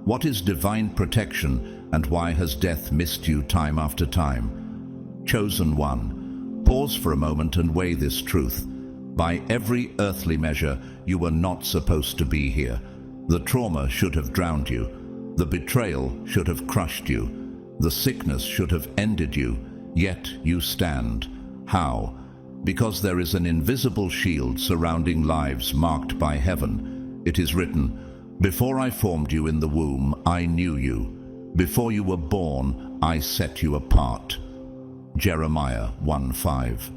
What is divine protection, and why has death missed you time after time? Chosen one, pause for a moment and weigh this truth. By every earthly measure, you were not supposed to be here. The trauma should have drowned you. The betrayal should have crushed you. The sickness should have ended you. Yet you stand. How? Because there is an invisible shield surrounding lives marked by heaven. It is written, "Before I formed you in the womb, I knew you. Before you were born, I set you apart." Jeremiah 1:5.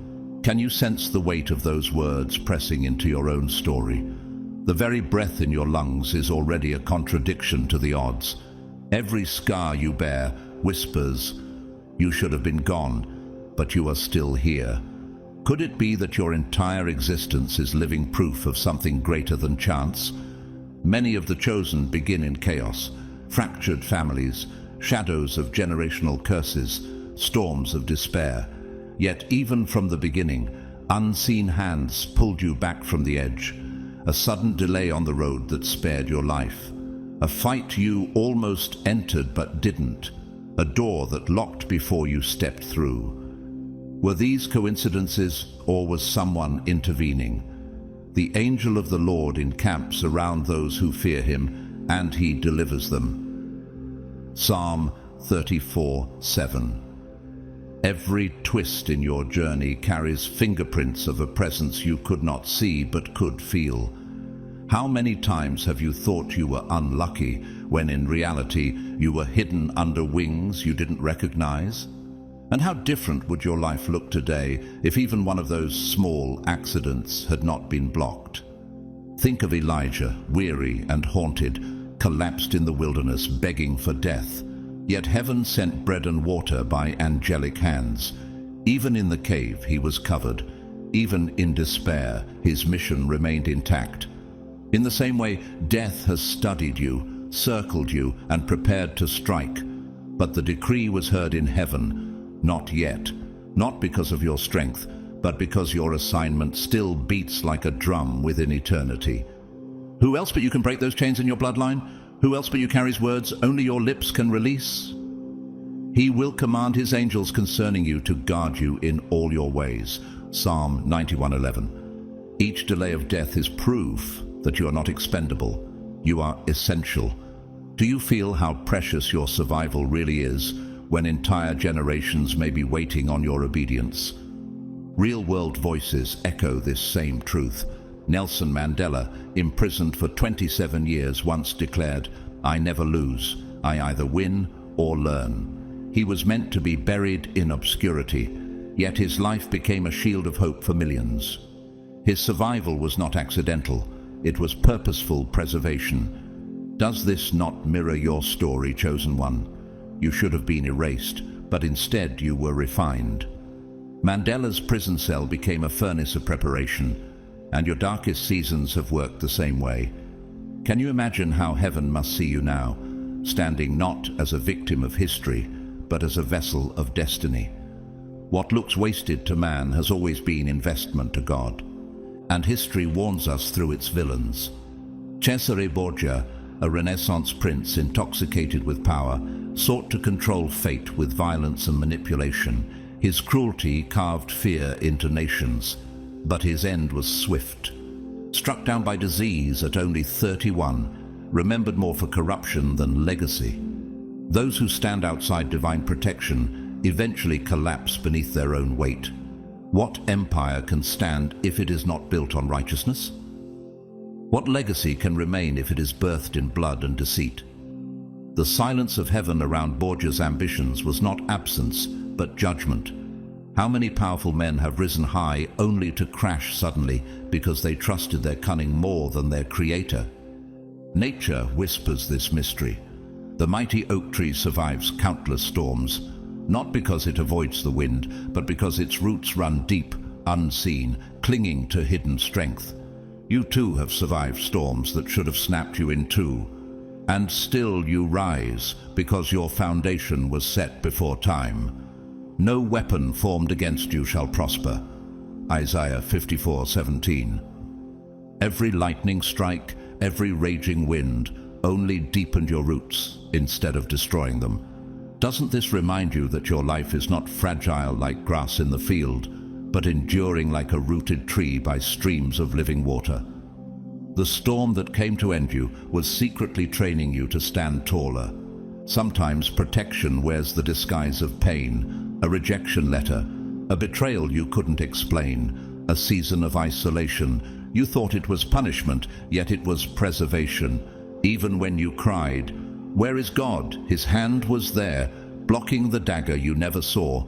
Can you sense the weight of those words pressing into your own story? The very breath in your lungs is already a contradiction to the odds. Every scar you bear whispers, "You should have been gone, but you are still here." Could it be that your entire existence is living proof of something greater than chance? Many of the chosen begin in chaos, fractured families, shadows of generational curses, storms of despair. Yet even from the beginning, unseen hands pulled you back from the edge. A sudden delay on the road that spared your life. A fight you almost entered but didn't. A door that locked before you stepped through. Were these coincidences, or was someone intervening? The angel of the Lord encamps around those who fear him, and he delivers them. Psalm 34:7. Every twist in your journey carries fingerprints of a presence you could not see but could feel. How many times have you thought you were unlucky, when in reality you were hidden under wings you didn't recognize? And how different would your life look today if even one of those small accidents had not been blocked? Think of Elijah, weary and haunted, collapsed in the wilderness begging for death. Yet heaven sent bread and water by angelic hands. Even in the cave he was covered. Even in despair, his mission remained intact. In the same way, death has studied you, circled you, and prepared to strike. But the decree was heard in heaven. Not yet. Not because of your strength, but because your assignment still beats like a drum within eternity. Who else but you can break those chains in your bloodline? Who else but you carries words only your lips can release? He will command his angels concerning you to guard you in all your ways. Psalm 91:11. Each delay of death is proof that you are not expendable. You are essential. Do you feel how precious your survival really is when entire generations may be waiting on your obedience? Real-world voices echo this same truth. Nelson Mandela, imprisoned for 27 years, once declared, "I never lose. I either win or learn." He was meant to be buried in obscurity, yet his life became a shield of hope for millions. His survival was not accidental. It was purposeful preservation. Does this not mirror your story, chosen one? You should have been erased, but instead you were refined. Mandela's prison cell became a furnace of preparation, and your darkest seasons have worked the same way. Can you imagine how heaven must see you now, standing not as a victim of history, but as a vessel of destiny? What looks wasted to man has always been investment to God, and history warns us through its villains. Cesare Borgia, a Renaissance prince intoxicated with power, sought to control fate with violence and manipulation. His cruelty carved fear into nations, but his end was swift. Struck down by disease at only 31, remembered more for corruption than legacy. Those who stand outside divine protection eventually collapse beneath their own weight. What empire can stand if it is not built on righteousness? What legacy can remain if it is birthed in blood and deceit? The silence of heaven around Borgia's ambitions was not absence, but judgment. How many powerful men have risen high only to crash suddenly because they trusted their cunning more than their creator? Nature whispers this mystery. The mighty oak tree survives countless storms, not because it avoids the wind, but because its roots run deep, unseen, clinging to hidden strength. You too have survived storms that should have snapped you in two, and still you rise because your foundation was set before time. No weapon formed against you shall prosper. Isaiah 54:17. Every lightning strike, every raging wind, only deepened your roots instead of destroying them. Doesn't this remind you that your life is not fragile like grass in the field, but enduring like a rooted tree by streams of living water? The storm that came to end you was secretly training you to stand taller. Sometimes protection wears the disguise of pain, a rejection letter, a betrayal you couldn't explain, a season of isolation. You thought it was punishment, yet it was preservation. Even when you cried, "Where is God?" His hand was there, blocking the dagger you never saw.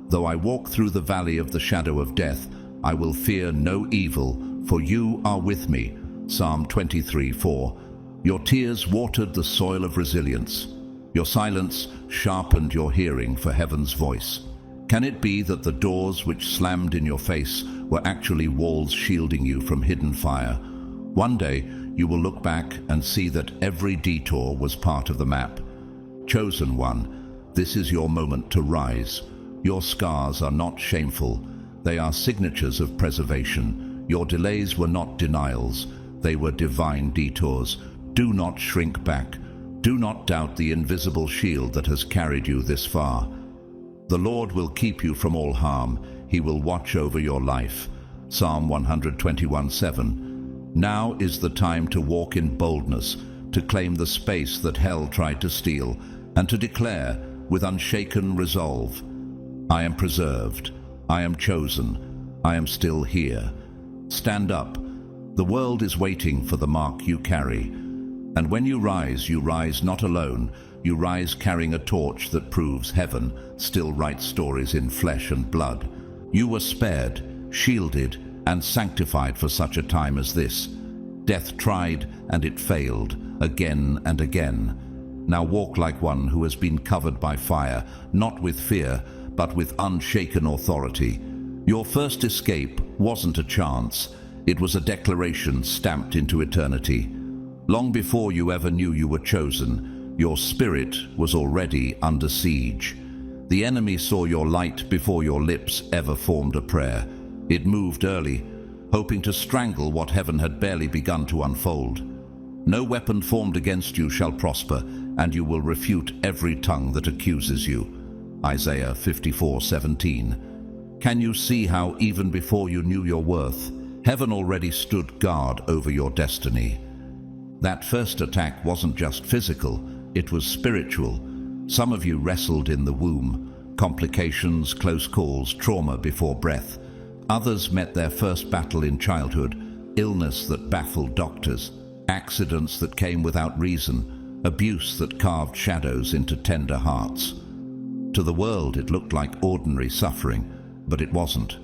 Though I walk through the valley of the shadow of death, I will fear no evil, for you are with me. Psalm 23:4. Your tears watered the soil of resilience. Your silence sharpened your hearing for heaven's voice. Can it be that the doors which slammed in your face were actually walls shielding you from hidden fire? One day, you will look back and see that every detour was part of the map. Chosen one, this is your moment to rise. Your scars are not shameful. They are signatures of preservation. Your delays were not denials. They were divine detours. Do not shrink back. Do not doubt the invisible shield that has carried you this far. The Lord will keep you from all harm. He will watch over your life. Psalm 121:7. Now is the time to walk in boldness, to claim the space that hell tried to steal, and to declare with unshaken resolve, I am preserved, I am chosen, I am still here. Stand up. The world is waiting for the mark you carry. And when you rise not alone. You rise carrying a torch that proves heaven still writes stories in flesh and blood. You were spared, shielded, and sanctified for such a time as this. Death tried, and it failed, again and again. Now walk like one who has been covered by fire, not with fear, but with unshaken authority. Your first escape wasn't a chance. It was a declaration stamped into eternity. Long before you ever knew you were chosen, your spirit was already under siege. The enemy saw your light before your lips ever formed a prayer. It moved early, hoping to strangle what heaven had barely begun to unfold. No weapon formed against you shall prosper, and you will refute every tongue that accuses you. Isaiah 54:17. Can you see how even before you knew your worth, heaven already stood guard over your destiny? That first attack wasn't just physical, it was spiritual. Some of you wrestled in the womb. Complications, close calls, trauma before breath. Others met their first battle in childhood, illness that baffled doctors, accidents that came without reason, abuse that carved shadows into tender hearts. To the world it looked like ordinary suffering, but it wasn't.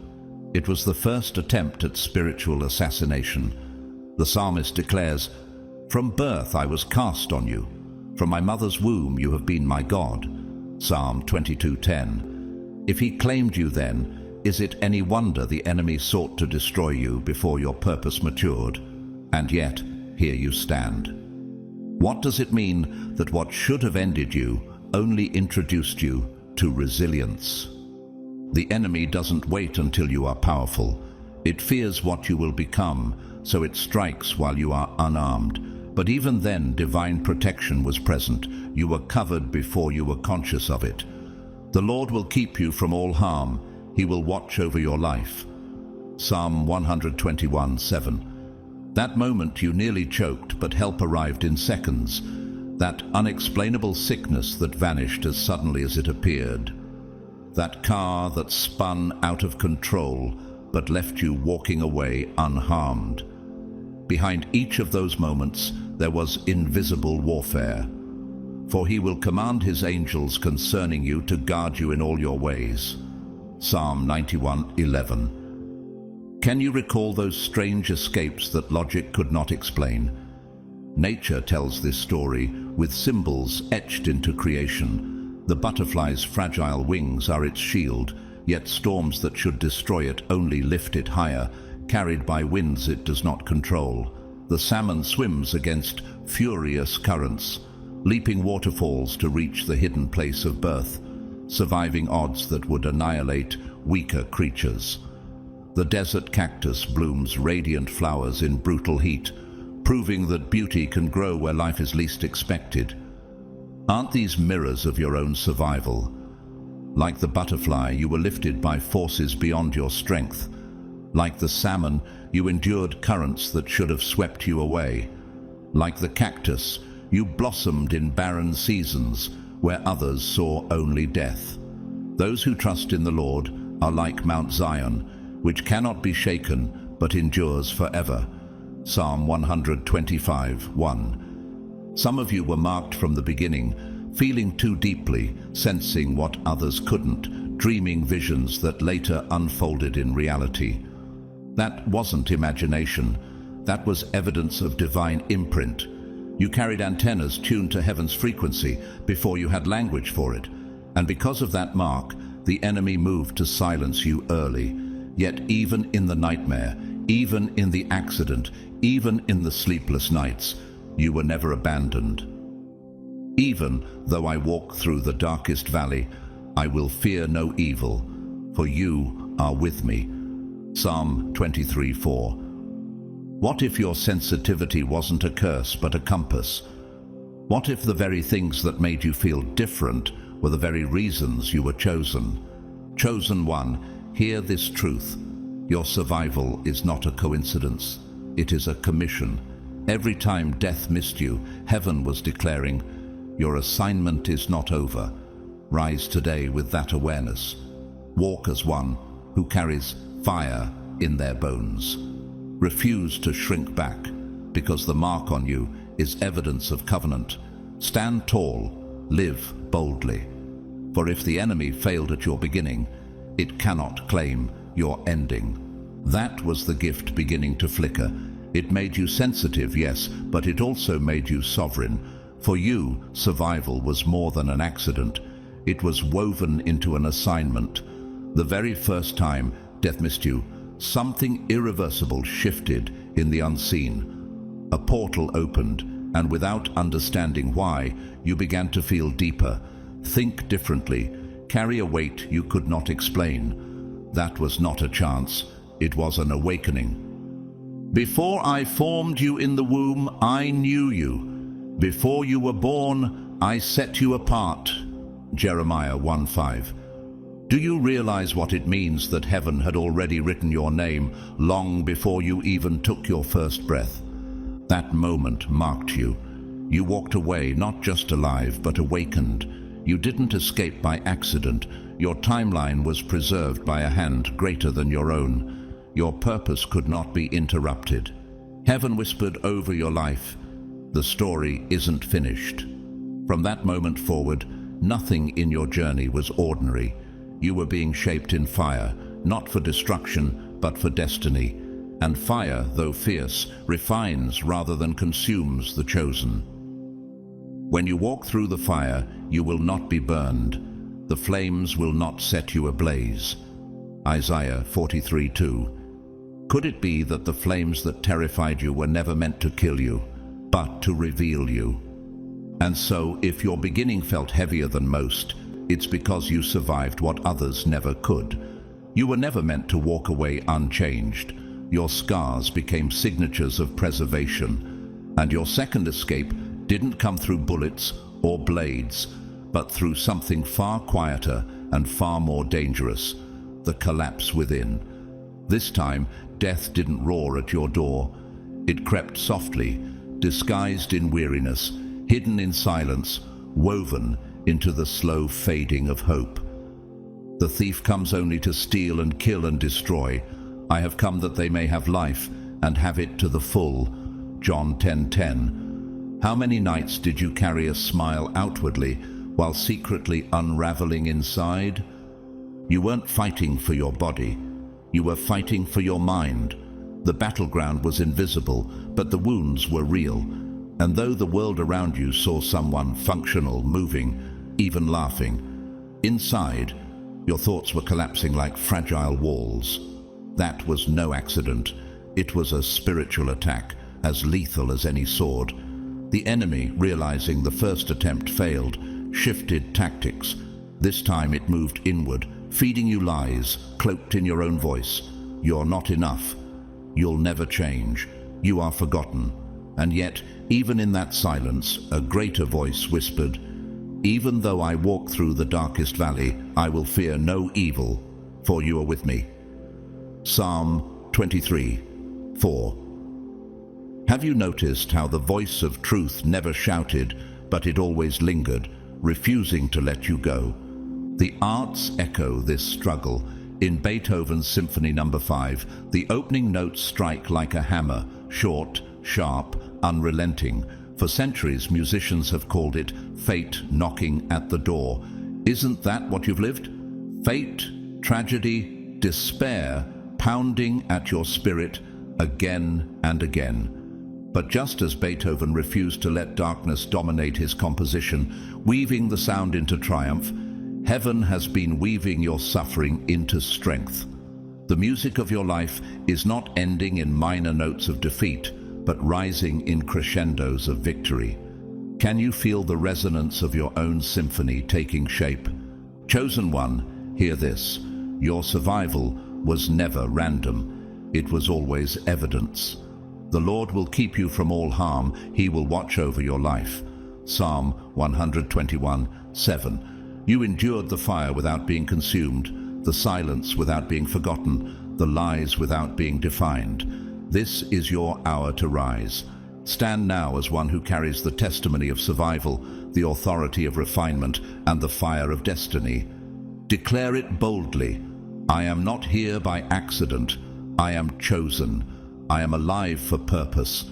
It was the first attempt at spiritual assassination. The psalmist declares, "From birth I was cast on you. From my mother's womb you have been my God." Psalm 22:10. If he claimed you then, is it any wonder the enemy sought to destroy you before your purpose matured? And yet, here you stand. What does it mean that what should have ended you only introduced you to resilience? The enemy doesn't wait until you are powerful. It fears what you will become, so it strikes while you are unarmed. But even then, divine protection was present. You were covered before you were conscious of it. The Lord will keep you from all harm. He will watch over your life. Psalm 121:7. That moment you nearly choked, but help arrived in seconds. That unexplainable sickness that vanished as suddenly as it appeared. That car that spun out of control, but left you walking away unharmed. Behind each of those moments, there was invisible warfare. For he will command his angels concerning you to guard you in all your ways. Psalm 91:11. Can you recall those strange escapes that logic could not explain? Nature tells this story with symbols etched into creation. The butterfly's fragile wings are its shield, yet storms that should destroy it only lift it higher, carried by winds it does not control. The salmon swims against furious currents, leaping waterfalls to reach the hidden place of birth, surviving odds that would annihilate weaker creatures. The desert cactus blooms radiant flowers in brutal heat, proving that beauty can grow where life is least expected. Aren't these mirrors of your own survival? Like the butterfly, you were lifted by forces beyond your strength. Like the salmon, you endured currents that should have swept you away. Like the cactus, you blossomed in barren seasons where others saw only death. Those who trust in the Lord are like Mount Zion, which cannot be shaken but endures forever. Psalm 125:1. Some of you were marked from the beginning, feeling too deeply, sensing what others couldn't, dreaming visions that later unfolded in reality. That wasn't imagination. That was evidence of divine imprint. You carried antennas tuned to heaven's frequency before you had language for it. And because of that mark, the enemy moved to silence you early. Yet even in the nightmare, even in the accident, even in the sleepless nights, you were never abandoned. Even though I walk through the darkest valley, I will fear no evil, for you are with me. Psalm 23:4. What if your sensitivity wasn't a curse but a compass? What if the very things that made you feel different were the very reasons you were chosen? Chosen one, hear this truth. Your survival is not a coincidence. It is a commission. Every time death missed you, heaven was declaring, your assignment is not over. Rise today with that awareness. Walk as one who carries fire in their bones. Refuse to shrink back, because the mark on you is evidence of covenant. Stand tall, live boldly. For if the enemy failed at your beginning, it cannot claim your ending. That was the gift beginning to flicker. It made you sensitive, yes, but it also made you sovereign. For you, survival was more than an accident. It was woven into an assignment. The very first time death missed you, something irreversible shifted in the unseen. A portal opened, and without understanding why, you began to feel deeper, think differently, carry a weight you could not explain. That was not a chance, it was an awakening. Before I formed you in the womb, I knew you. Before you were born, I set you apart. Jeremiah 1:5. Do you realize what it means that heaven had already written your name long before you even took your first breath? That moment marked you. You walked away not just alive, but awakened. You didn't escape by accident. Your timeline was preserved by a hand greater than your own. Your purpose could not be interrupted. Heaven whispered over your life, the story isn't finished. From that moment forward, nothing in your journey was ordinary. You were being shaped in fire, not for destruction, but for destiny. And fire, though fierce, refines rather than consumes the chosen. When you walk through the fire, you will not be burned. The flames will not set you ablaze. Isaiah 43:2. Could it be that the flames that terrified you were never meant to kill you, but to reveal you? And so, if your beginning felt heavier than most, it's because you survived what others never could. You were never meant to walk away unchanged. Your scars became signatures of preservation, and your second escape didn't come through bullets or blades, but through something far quieter and far more dangerous, the collapse within. This time, death didn't roar at your door. It crept softly, disguised in weariness, hidden in silence, woven into the slow fading of hope. The thief comes only to steal and kill and destroy. I have come that they may have life and have it to the full. John 10:10. How many nights did you carry a smile outwardly while secretly unraveling inside? You weren't fighting for your body. You were fighting for your mind. The battleground was invisible, but the wounds were real. And though the world around you saw someone functional, moving, even laughing, inside, your thoughts were collapsing like fragile walls. That was no accident. It was a spiritual attack, as lethal as any sword. The enemy, realizing the first attempt failed, shifted tactics. This time it moved inward, feeding you lies, cloaked in your own voice. You're not enough. You'll never change. You are forgotten. And yet, even in that silence, a greater voice whispered, "Even though I walk through the darkest valley, I will fear no evil, for you are with me." Psalm 23:4. Have you noticed how the voice of truth never shouted, but it always lingered, refusing to let you go? The arts echo this struggle. In Beethoven's Symphony No. 5, the opening notes strike like a hammer, short, sharp, unrelenting. For centuries, musicians have called it fate knocking at the door. Isn't that what you've lived? Fate, tragedy, despair, pounding at your spirit again and again. But just as Beethoven refused to let darkness dominate his composition, weaving the sound into triumph, heaven has been weaving your suffering into strength. The music of your life is not ending in minor notes of defeat, but rising in crescendos of victory. Can you feel the resonance of your own symphony taking shape? Chosen one, hear this. Your survival was never random. It was always evidence. The Lord will keep you from all harm. He will watch over your life. Psalm 121:7. You endured the fire without being consumed, the silence without being forgotten, the lies without being defined. This is your hour to rise. Stand now as one who carries the testimony of survival, the authority of refinement, and the fire of destiny. Declare it boldly. I am not here by accident. I am chosen. I am alive for purpose.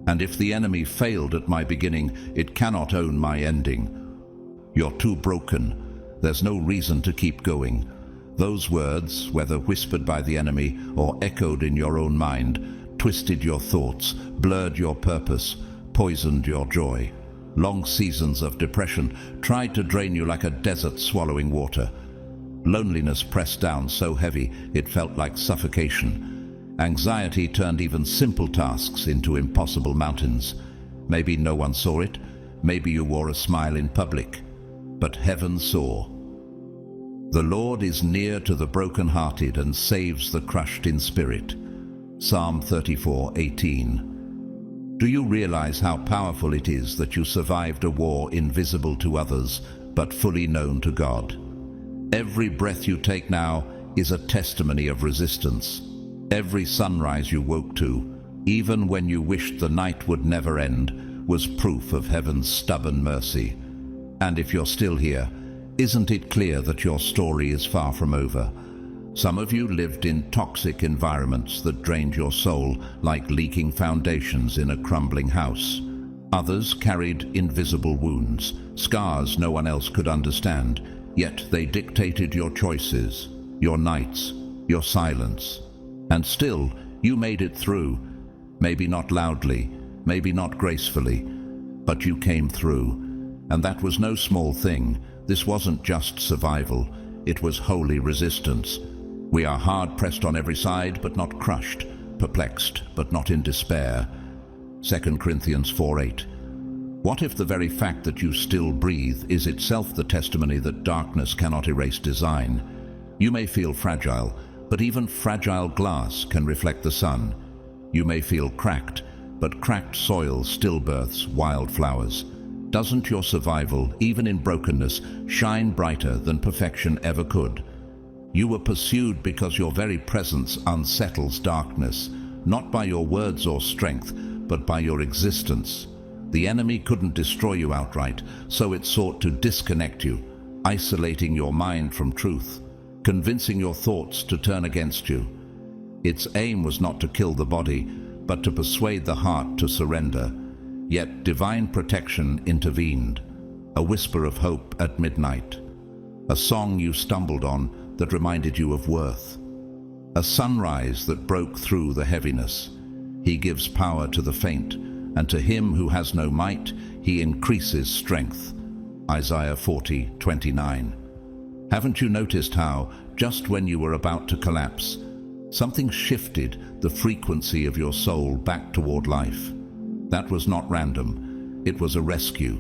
And if the enemy failed at my beginning, it cannot own my ending. You're too broken. There's no reason to keep going. Those words, whether whispered by the enemy or echoed in your own mind, twisted your thoughts, blurred your purpose, poisoned your joy. Long seasons of depression tried to drain you like a desert swallowing water. Loneliness pressed down so heavy it felt like suffocation. Anxiety turned even simple tasks into impossible mountains. Maybe no one saw it. Maybe you wore a smile in public. But heaven saw. The Lord is near to the brokenhearted and saves the crushed in spirit. Psalm 34:18. Do you realize how powerful it is that you survived a war invisible to others, but fully known to God? Every breath you take now is a testimony of resistance. Every sunrise you woke to, even when you wished the night would never end, was proof of heaven's stubborn mercy. And if you're still here, isn't it clear that your story is far from over? Some of you lived in toxic environments that drained your soul like leaking foundations in a crumbling house. Others carried invisible wounds, scars no one else could understand, yet they dictated your choices, your nights, your silence. And still, you made it through. Maybe not loudly, maybe not gracefully, but you came through. And that was no small thing. This wasn't just survival, it was holy resistance. We are hard-pressed on every side, but not crushed, perplexed, but not in despair. 2 Corinthians 4:8. What if the very fact that you still breathe is itself the testimony that darkness cannot erase design? You may feel fragile, but even fragile glass can reflect the sun. You may feel cracked, but cracked soil still births wildflowers. Doesn't your survival, even in brokenness, shine brighter than perfection ever could? You were pursued because your very presence unsettles darkness, not by your words or strength, but by your existence. The enemy couldn't destroy you outright, so it sought to disconnect you, isolating your mind from truth, convincing your thoughts to turn against you. Its aim was not to kill the body, but to persuade the heart to surrender. Yet divine protection intervened, a whisper of hope at midnight, a song you stumbled on that reminded you of worth, a sunrise that broke through the heaviness. He gives power to the faint, and to him who has no might, he increases strength. Isaiah 40:29. Haven't you noticed how, just when you were about to collapse, something shifted the frequency of your soul back toward life? That was not random. It was a rescue.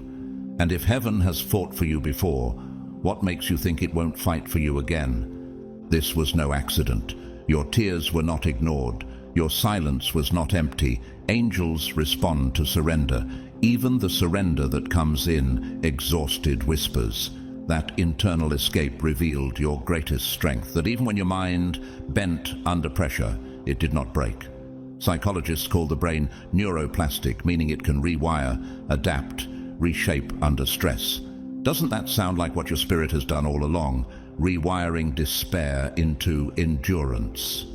And if heaven has fought for you before, what makes you think it won't fight for you again? This was no accident. Your tears were not ignored. Your silence was not empty. angels respond to surrender, even the surrender that comes in exhausted whispers. That internal escape revealed your greatest strength, that even when your mind bent under pressure, it did not break. Psychologists call the brain neuroplastic, meaning it can rewire, adapt, reshape under stress. Doesn't that sound like what your spirit has done all along, rewiring despair into endurance?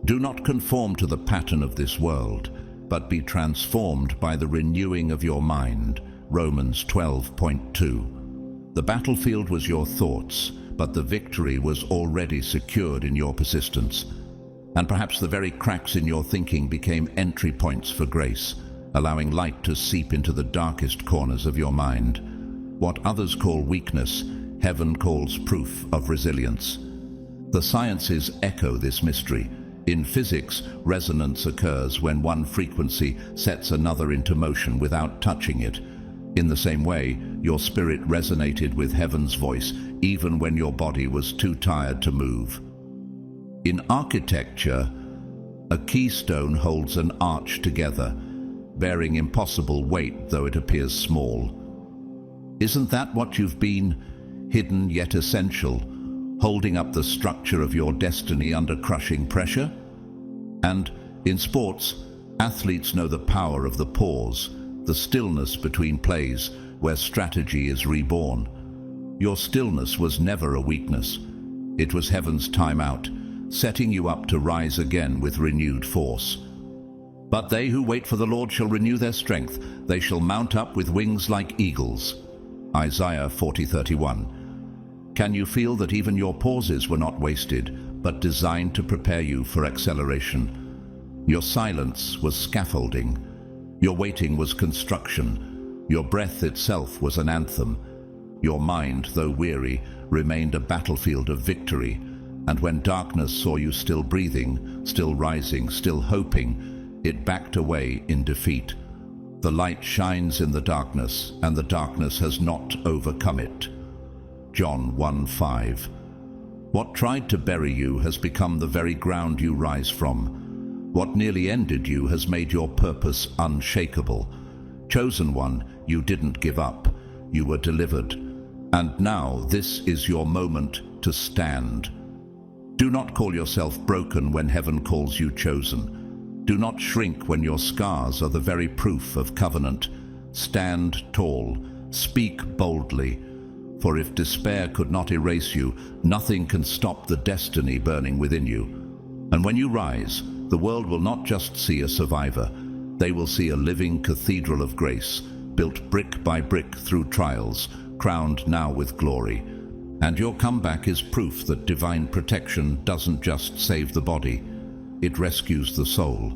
Do not conform to the pattern of this world, but be transformed by the renewing of your mind. Romans 12.2. The battlefield was your thoughts, but the victory was already secured in your persistence. And perhaps the very cracks in your thinking became entry points for grace, allowing light to seep into the darkest corners of your mind. What others call weakness, heaven calls proof of resilience. The sciences echo this mystery. In physics, resonance occurs when one frequency sets another into motion without touching it. In the same way, your spirit resonated with heaven's voice, even when your body was too tired to move. In architecture, a keystone holds an arch together, bearing impossible weight though it appears small. Isn't that what you've been, hidden yet essential, holding up the structure of your destiny under crushing pressure? And in sports, athletes know the power of the pause, the stillness between plays where strategy is reborn. Your stillness was never a weakness. It was heaven's timeout, setting you up to rise again with renewed force. But they who wait for the Lord shall renew their strength. They shall mount up with wings like eagles. Isaiah 40:31. Can you feel that even your pauses were not wasted, but designed to prepare you for acceleration? Your silence was scaffolding. Your waiting was construction. Your breath itself was an anthem. Your mind, though weary, remained a battlefield of victory. And when darkness saw you still breathing, still rising, still hoping, it backed away in defeat. The light shines in the darkness, and the darkness has not overcome it. John 1:5. What tried to bury you has become the very ground you rise from. What nearly ended you has made your purpose unshakable. Chosen one, you didn't give up. You were delivered. And now this is your moment to stand. Do not call yourself broken when heaven calls you chosen. Do not shrink when your scars are the very proof of covenant. Stand tall, speak boldly, for if despair could not erase you, nothing can stop the destiny burning within you. And when you rise, the world will not just see a survivor, they will see a living cathedral of grace, built brick by brick through trials, crowned now with glory. And your comeback is proof that divine protection doesn't just save the body, it rescues the soul.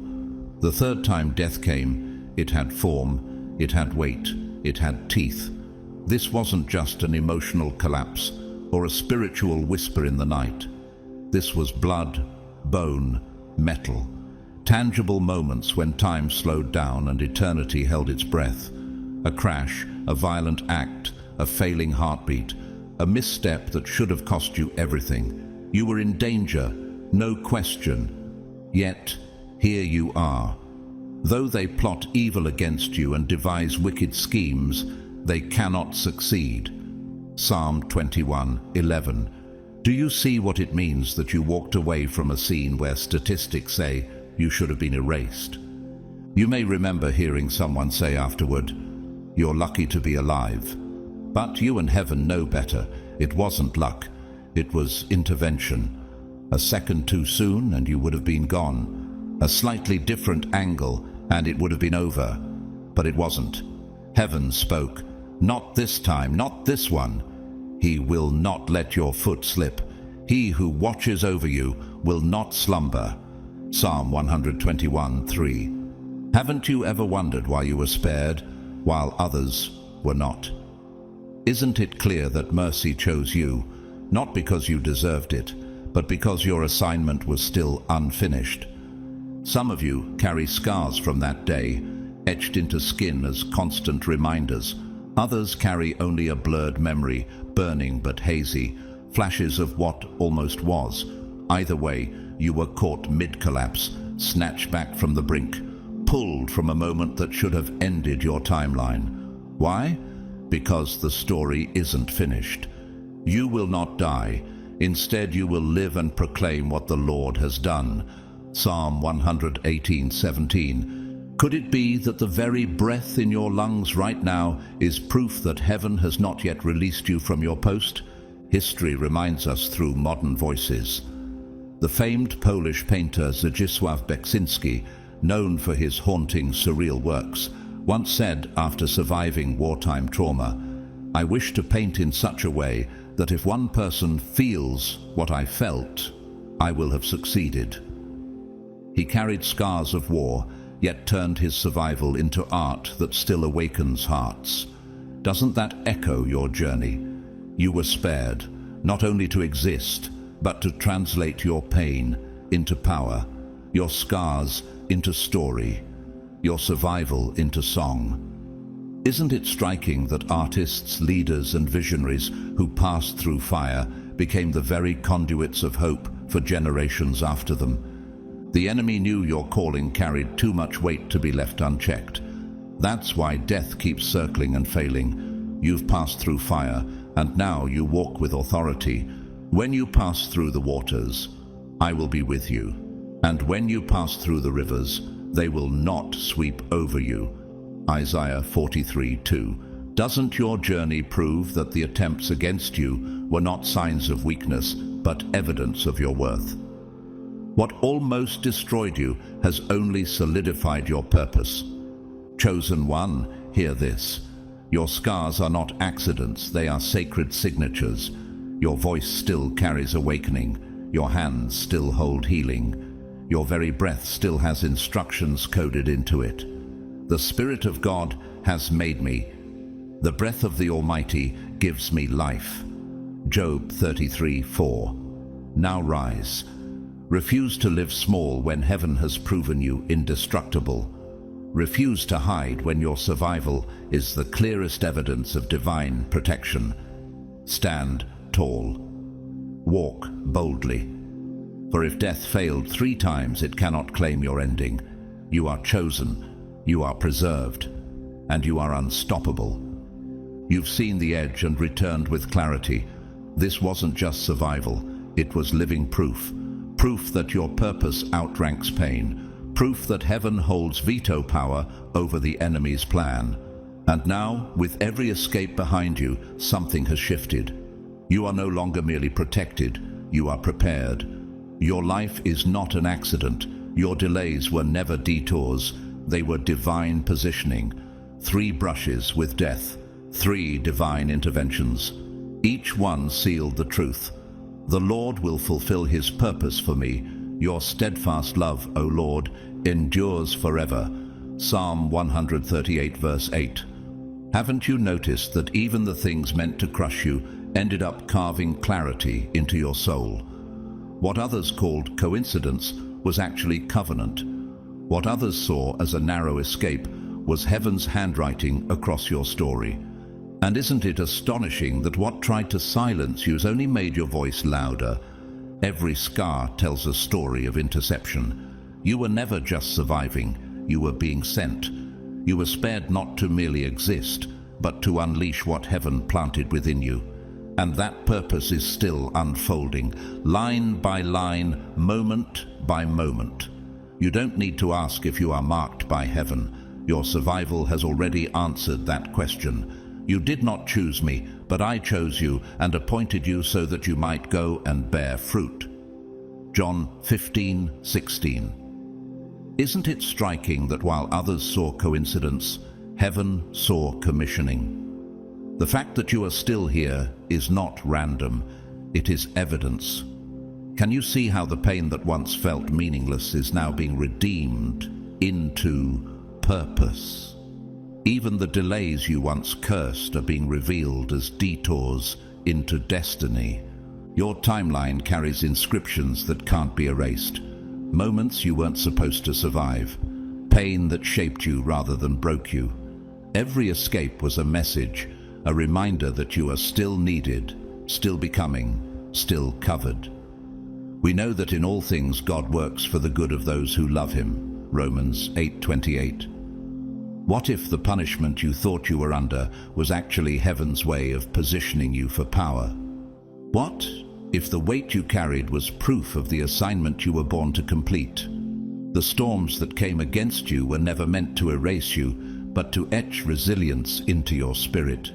The third time death came, it had form, it had weight, it had teeth. This wasn't just an emotional collapse or a spiritual whisper in the night. This was blood, bone, metal. Tangible moments when time slowed down and eternity held its breath. A crash, a violent act, a failing heartbeat, a misstep that should have cost you everything. You were in danger, no question. Yet, here you are. Though they plot evil against you and devise wicked schemes, they cannot succeed. Psalm 21:11. Do you see what it means that you walked away from a scene where statistics say you should have been erased? You may remember hearing someone say afterward, "You're lucky to be alive." But you and heaven know better. It wasn't luck, it was intervention. A second too soon and you would have been gone. A slightly different angle and it would have been over. But it wasn't. Heaven spoke. Not this time, not this one. He will not let your foot slip. He who watches over you will not slumber. Psalm 121:3. Haven't you ever wondered why you were spared while others were not? Isn't it clear that mercy chose you, not because you deserved it, but because your assignment was still unfinished? Some of you carry scars from that day, etched into skin as constant reminders. Others carry only a blurred memory, burning but hazy, flashes of what almost was. Either way, you were caught mid-collapse, snatched back from the brink, pulled from a moment that should have ended your timeline. Why? Because the story isn't finished. You will not die. Instead, you will live and proclaim what the Lord has done. Psalm 118:17. Could it be that the very breath in your lungs right now is proof that heaven has not yet released you from your post? History reminds us through modern voices. The famed Polish painter Zdzisław Beksinski, known for his haunting surreal works, once said after surviving wartime trauma, "I wish to paint in such a way that if one person feels what I felt, I will have succeeded." He carried scars of war, yet turned his survival into art that still awakens hearts. Doesn't that echo your journey? You were spared, not only to exist, but to translate your pain into power, your scars into story, your survival into song. Isn't it striking that artists, leaders, and visionaries who passed through fire became the very conduits of hope for generations after them? The enemy knew your calling carried too much weight to be left unchecked. That's why death keeps circling and failing. You've passed through fire, and now you walk with authority. When you pass through the waters, I will be with you. And when you pass through the rivers, they will not sweep over you. Isaiah 43:2. Doesn't your journey prove that the attempts against you were not signs of weakness, but evidence of your worth? What almost destroyed you has only solidified your purpose. Chosen one, hear this. Your scars are not accidents, they are sacred signatures. Your voice still carries awakening. Your hands still hold healing. Your very breath still has instructions coded into it. The Spirit of God has made me. The breath of the Almighty gives me life. Job 33:4. Now rise. Refuse to live small when heaven has proven you indestructible. Refuse to hide when your survival is the clearest evidence of divine protection. Stand tall. Walk boldly. For if death failed 3 times, it cannot claim your ending. You are chosen, you are preserved, and you are unstoppable. You've seen the edge and returned with clarity. This wasn't just survival, it was living proof. Proof that your purpose outranks pain. Proof that heaven holds veto power over the enemy's plan. And now, with every escape behind you, something has shifted. You are no longer merely protected, you are prepared. Your life is not an accident. Your delays were never detours, they were divine positioning. 3 brushes with death, 3 divine interventions. Each one sealed the truth. The Lord will fulfill his purpose for me. Your steadfast love, O Lord, endures forever. Psalm 138 verse 8. Haven't you noticed that even the things meant to crush you ended up carving clarity into your soul? What others called coincidence was actually covenant. What others saw as a narrow escape was heaven's handwriting across your story. And isn't it astonishing that what tried to silence you has only made your voice louder? Every scar tells a story of interception. You were never just surviving, you were being sent. You were spared not to merely exist, but to unleash what heaven planted within you. And that purpose is still unfolding, line by line, moment by moment. You don't need to ask if you are marked by heaven. Your survival has already answered that question. You did not choose me, but I chose you and appointed you so that you might go and bear fruit. John 15:16. Isn't it striking that while others saw coincidence, heaven saw commissioning? The fact that you are still here is not random, it is evidence. Can you see how the pain that once felt meaningless is now being redeemed into purpose? Even the delays you once cursed are being revealed as detours into destiny. Your timeline carries inscriptions that can't be erased. Moments you weren't supposed to survive. Pain that shaped you rather than broke you. Every escape was a message, a reminder that you are still needed, still becoming, still covered. We know that in all things God works for the good of those who love him. Romans 8:28. What if the punishment you thought you were under was actually heaven's way of positioning you for power? What if the weight you carried was proof of the assignment you were born to complete? The storms that came against you were never meant to erase you, but to etch resilience into your spirit.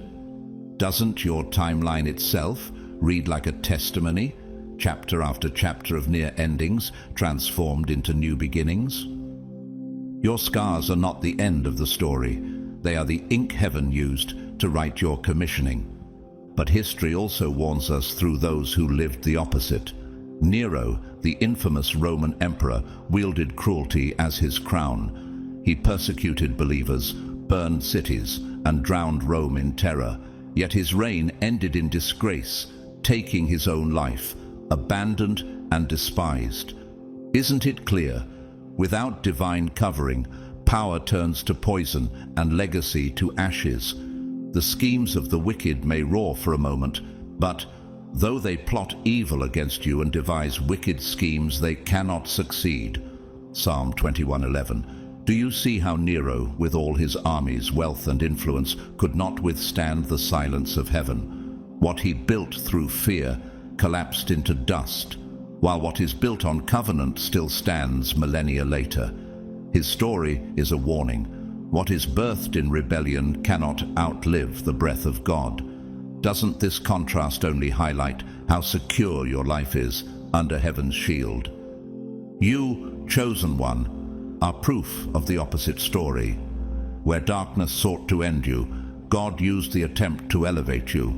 Doesn't your timeline itself read like a testimony, chapter after chapter of near endings transformed into new beginnings? Your scars are not the end of the story. They are the ink heaven used to write your commissioning. But history also warns us through those who lived the opposite. Nero, the infamous Roman emperor, wielded cruelty as his crown. He persecuted believers, burned cities, and drowned Rome in terror. Yet his reign ended in disgrace, taking his own life, abandoned and despised. Isn't it clear? Without divine covering, power turns to poison and legacy to ashes. The schemes of the wicked may roar for a moment, but though they plot evil against you and devise wicked schemes, they cannot succeed. Psalm 21:11. Do you see how Nero, with all his armies, wealth and influence, could not withstand the silence of heaven? What he built through fear collapsed into dust, while what is built on covenant still stands millennia later. His story is a warning. What is birthed in rebellion cannot outlive the breath of God. Doesn't this contrast only highlight how secure your life is under heaven's shield? You, chosen one, are proof of the opposite story. Where darkness sought to end you, God used the attempt to elevate you.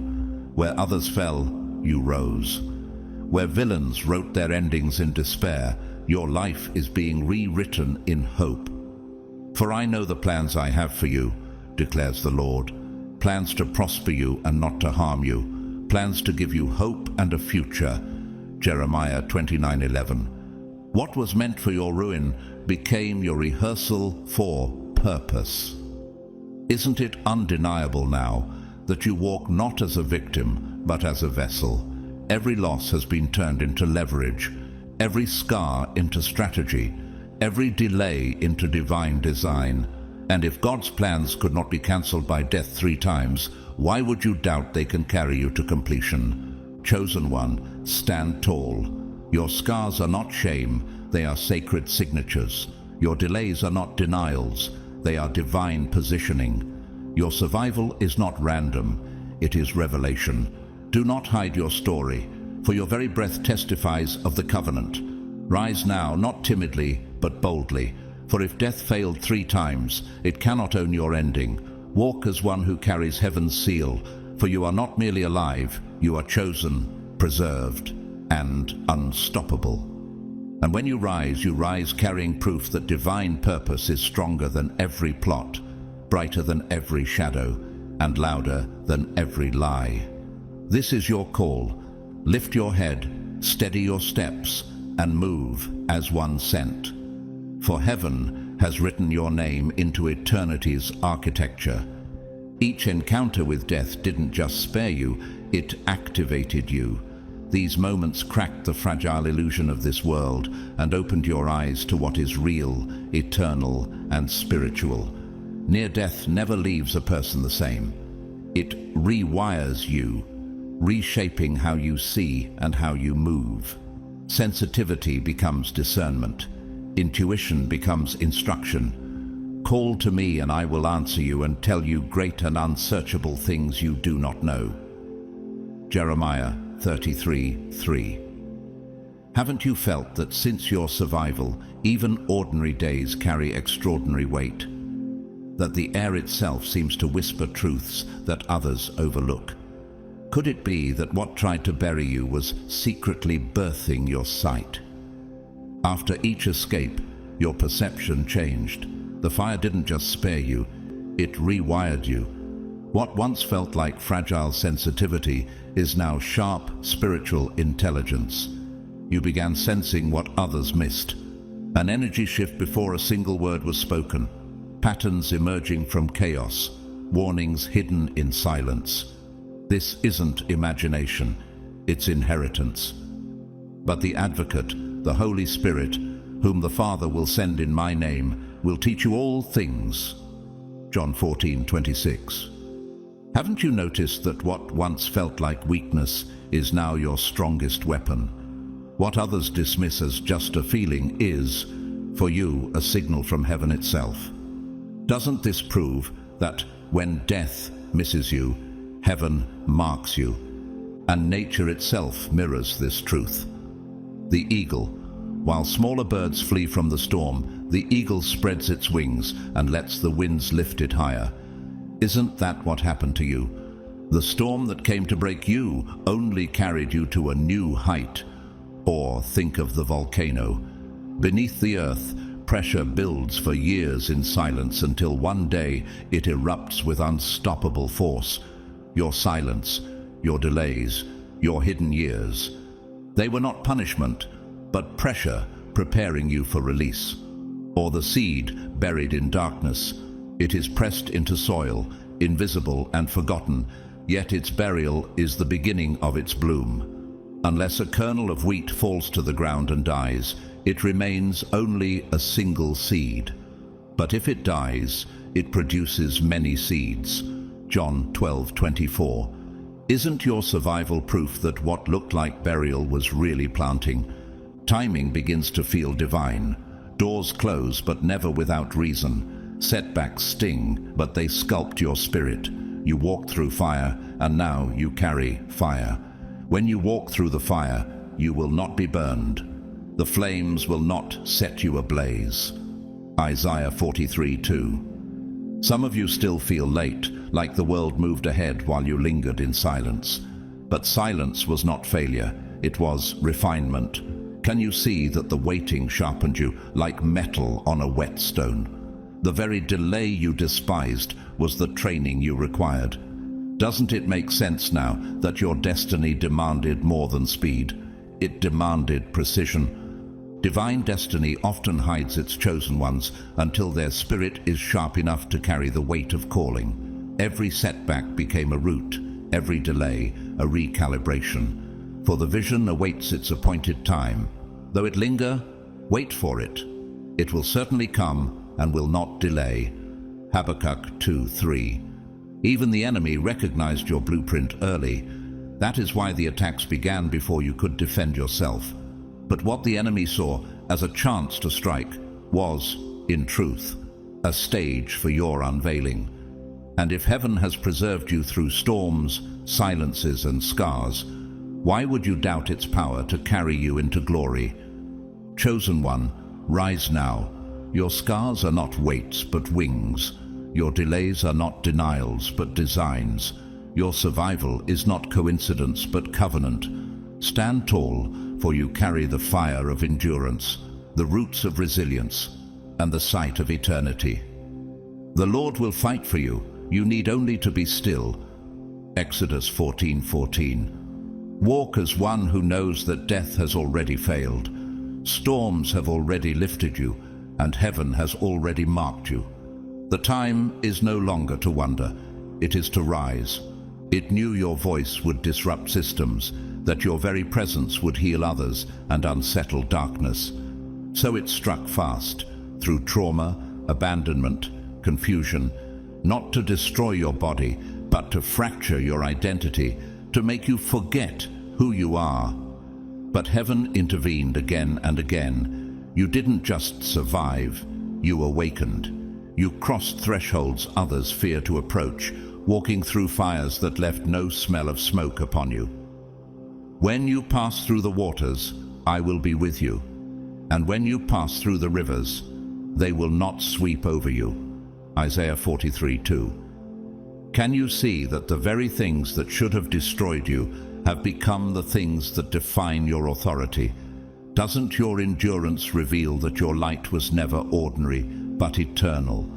Where others fell, you rose. Where villains wrote their endings in despair, your life is being rewritten in hope. For I know the plans I have for you, declares the Lord, plans to prosper you and not to harm you, plans to give you hope and a future. Jeremiah 29:11. What was meant for your ruin became your rehearsal for purpose. Isn't it undeniable now that you walk not as a victim, but as a vessel? Every loss has been turned into leverage, every scar into strategy, every delay into divine design. And if God's plans could not be cancelled by death 3 times, why would you doubt they can carry you to completion? Chosen one, stand tall. Your scars are not shame, they are sacred signatures. Your delays are not denials, they are divine positioning. Your survival is not random, it is revelation. Do not hide your story, for your very breath testifies of the covenant. Rise now, not timidly, but boldly, for if death failed 3 times, it cannot own your ending. Walk as one who carries heaven's seal, for you are not merely alive, you are chosen, preserved, and unstoppable. And when you rise carrying proof that divine purpose is stronger than every plot, brighter than every shadow, and louder than every lie. This is your call. Lift your head, steady your steps, and move as one sent. For heaven has written your name into eternity's architecture. Each encounter with death didn't just spare you, it activated you. These moments cracked the fragile illusion of this world and opened your eyes to what is real, eternal, and spiritual. Near death never leaves a person the same. It rewires you, reshaping how you see and how you move. Sensitivity becomes discernment. Intuition becomes instruction. Call to me and I will answer you and tell you great and unsearchable things you do not know. Jeremiah 33:3. Haven't you felt that since your survival, even ordinary days carry extraordinary weight? That the air itself seems to whisper truths that others overlook? Could it be that what tried to bury you was secretly birthing your sight? After each escape, your perception changed. The fire didn't just spare you, it rewired you. What once felt like fragile sensitivity is now sharp spiritual intelligence. You began sensing what others missed. An energy shift before a single word was spoken. Patterns emerging from chaos. Warnings hidden in silence. This isn't imagination, it's inheritance. But the Advocate, the Holy Spirit, whom the Father will send in my name, will teach you all things. John 14:26. Haven't you noticed that what once felt like weakness is now your strongest weapon? What others dismiss as just a feeling is, for you, a signal from heaven itself. Doesn't this prove that when death misses you, heaven marks you, and nature itself mirrors this truth? The eagle, while smaller birds flee from the storm, the eagle spreads its wings and lets the winds lift it higher. Isn't that what happened to you? The storm that came to break you only carried you to a new height. Or think of the volcano. Beneath the earth, pressure builds for years in silence until one day it erupts with unstoppable force. Your silence, your delays, your hidden years. They were not punishment, but pressure preparing you for release. Or the seed buried in darkness. It is pressed into soil, invisible and forgotten, yet its burial is the beginning of its bloom. Unless a kernel of wheat falls to the ground and dies, it remains only a single seed. But if it dies, it produces many seeds. John 12:24. Isn't your survival proof that what looked like burial was really planting? Timing begins to feel divine. Doors close, but never without reason. Setbacks sting, but they sculpt your spirit. You walked through fire, and now you carry fire. When you walk through the fire, you will not be burned. The flames will not set you ablaze. Isaiah 43:2. Some of you still feel late, like the world moved ahead while you lingered in silence. But silence was not failure, it was refinement. Can you see that the waiting sharpened you like metal on a whetstone? The very delay you despised was the training you required. Doesn't it make sense now that your destiny demanded more than speed? It demanded precision. Divine destiny often hides its chosen ones until their spirit is sharp enough to carry the weight of calling. Every setback became a route, every delay a recalibration. For the vision awaits its appointed time. Though it linger, wait for it. It will certainly come and will not delay. Habakkuk 2:3. Even the enemy recognized your blueprint early. That is why the attacks began before you could defend yourself. But what the enemy saw as a chance to strike was, in truth, a stage for your unveiling. And if heaven has preserved you through storms, silences, and scars, why would you doubt its power to carry you into glory? Chosen one, rise now. Your scars are not weights but wings. Your delays are not denials but designs. Your survival is not coincidence but covenant. Stand tall, for you carry the fire of endurance, the roots of resilience, and the sight of eternity. The Lord will fight for you. You need only to be still. Exodus 14:14. Walk as one who knows that death has already failed. Storms have already lifted you, and heaven has already marked you. The time is no longer to wonder. It is to rise. It knew your voice would disrupt systems, that your very presence would heal others and unsettle darkness. So it struck fast, through trauma, abandonment, confusion, not to destroy your body, but to fracture your identity, to make you forget who you are. But heaven intervened again and again. You didn't just survive, you awakened. You crossed thresholds others fear to approach, walking through fires that left no smell of smoke upon you. When you pass through the waters, I will be with you. And when you pass through the rivers, they will not sweep over you. Isaiah 43:2. Can you see that the very things that should have destroyed you have become the things that define your authority? Doesn't your endurance reveal that your light was never ordinary, but eternal?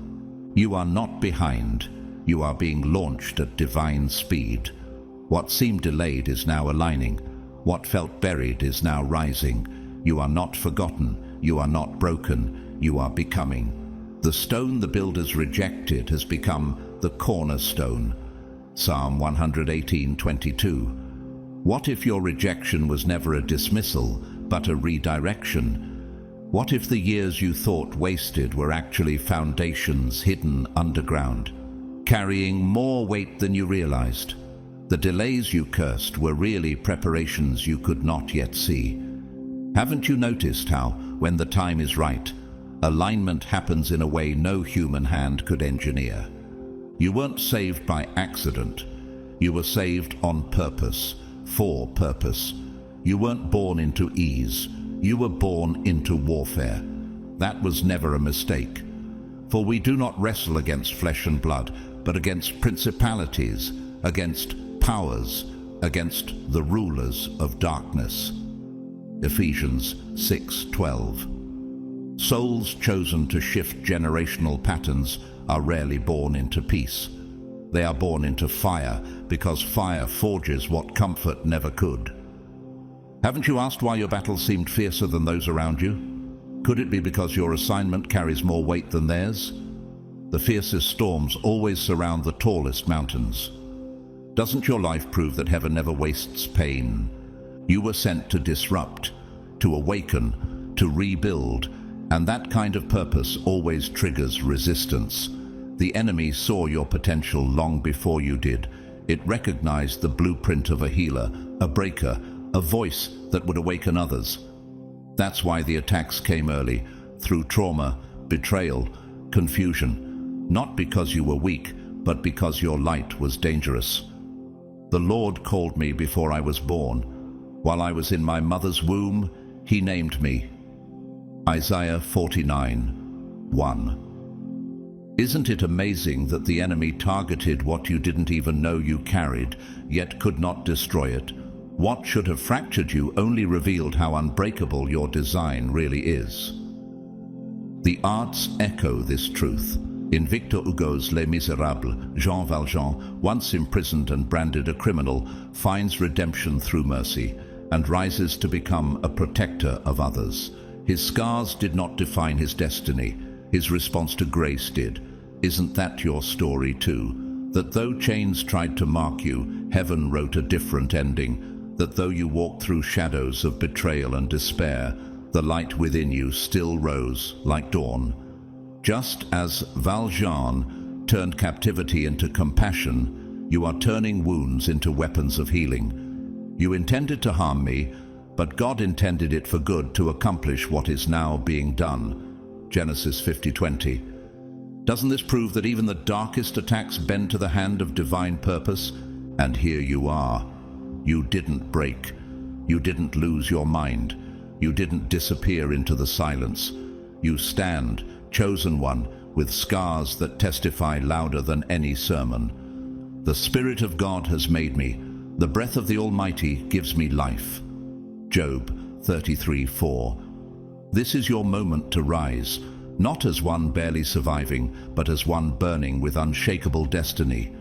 You are not behind. You are being launched at divine speed. What seemed delayed is now aligning. What felt buried is now rising. You are not forgotten. You are not broken. You are becoming. The stone the builders rejected has become the cornerstone. Psalm 118:22. What if your rejection was never a dismissal, but a redirection? What if the years you thought wasted were actually foundations hidden underground, carrying more weight than you realized? The delays you cursed were really preparations you could not yet see. Haven't you noticed how, when the time is right, alignment happens in a way no human hand could engineer? You weren't saved by accident. You were saved on purpose, for purpose. You weren't born into ease. You were born into warfare. That was never a mistake. For we do not wrestle against flesh and blood, but against principalities, against powers, against the rulers of darkness. Ephesians 6:12. Souls chosen to shift generational patterns are rarely born into peace. They are born into fire, because fire forges what comfort never could. Haven't you asked why your battles seemed fiercer than those around you? Could it be because your assignment carries more weight than theirs? The fiercest storms always surround the tallest mountains. Doesn't your life prove that heaven never wastes pain? You were sent to disrupt, to awaken, to rebuild, and that kind of purpose always triggers resistance. The enemy saw your potential long before you did. It recognized the blueprint of a healer, a breaker, a voice that would awaken others. That's why the attacks came early, through trauma, betrayal, confusion. Not because you were weak, but because your light was dangerous. The Lord called me before I was born. While I was in my mother's womb, He named me. Isaiah 49:1. Isn't it amazing that the enemy targeted what you didn't even know you carried, yet could not destroy it? What should have fractured you only revealed how unbreakable your design really is. The arts echo this truth. In Victor Hugo's Les Miserables, Jean Valjean, once imprisoned and branded a criminal, finds redemption through mercy and rises to become a protector of others. His scars did not define his destiny. His response to grace did. Isn't that your story too? That though chains tried to mark you, heaven wrote a different ending. That though you walked through shadows of betrayal and despair, the light within you still rose like dawn. Just as Valjean turned captivity into compassion, you are turning wounds into weapons of healing. You intended to harm me, but God intended it for good to accomplish what is now being done. Genesis 50:20. Doesn't this prove that even the darkest attacks bend to the hand of divine purpose? And here you are. You didn't break. You didn't lose your mind. You didn't disappear into the silence. You stand, chosen one, with scars that testify louder than any sermon. The Spirit of God has made me. The breath of the Almighty gives me life. Job 33:4. This is your moment to rise, not as one barely surviving, but as one burning with unshakable destiny.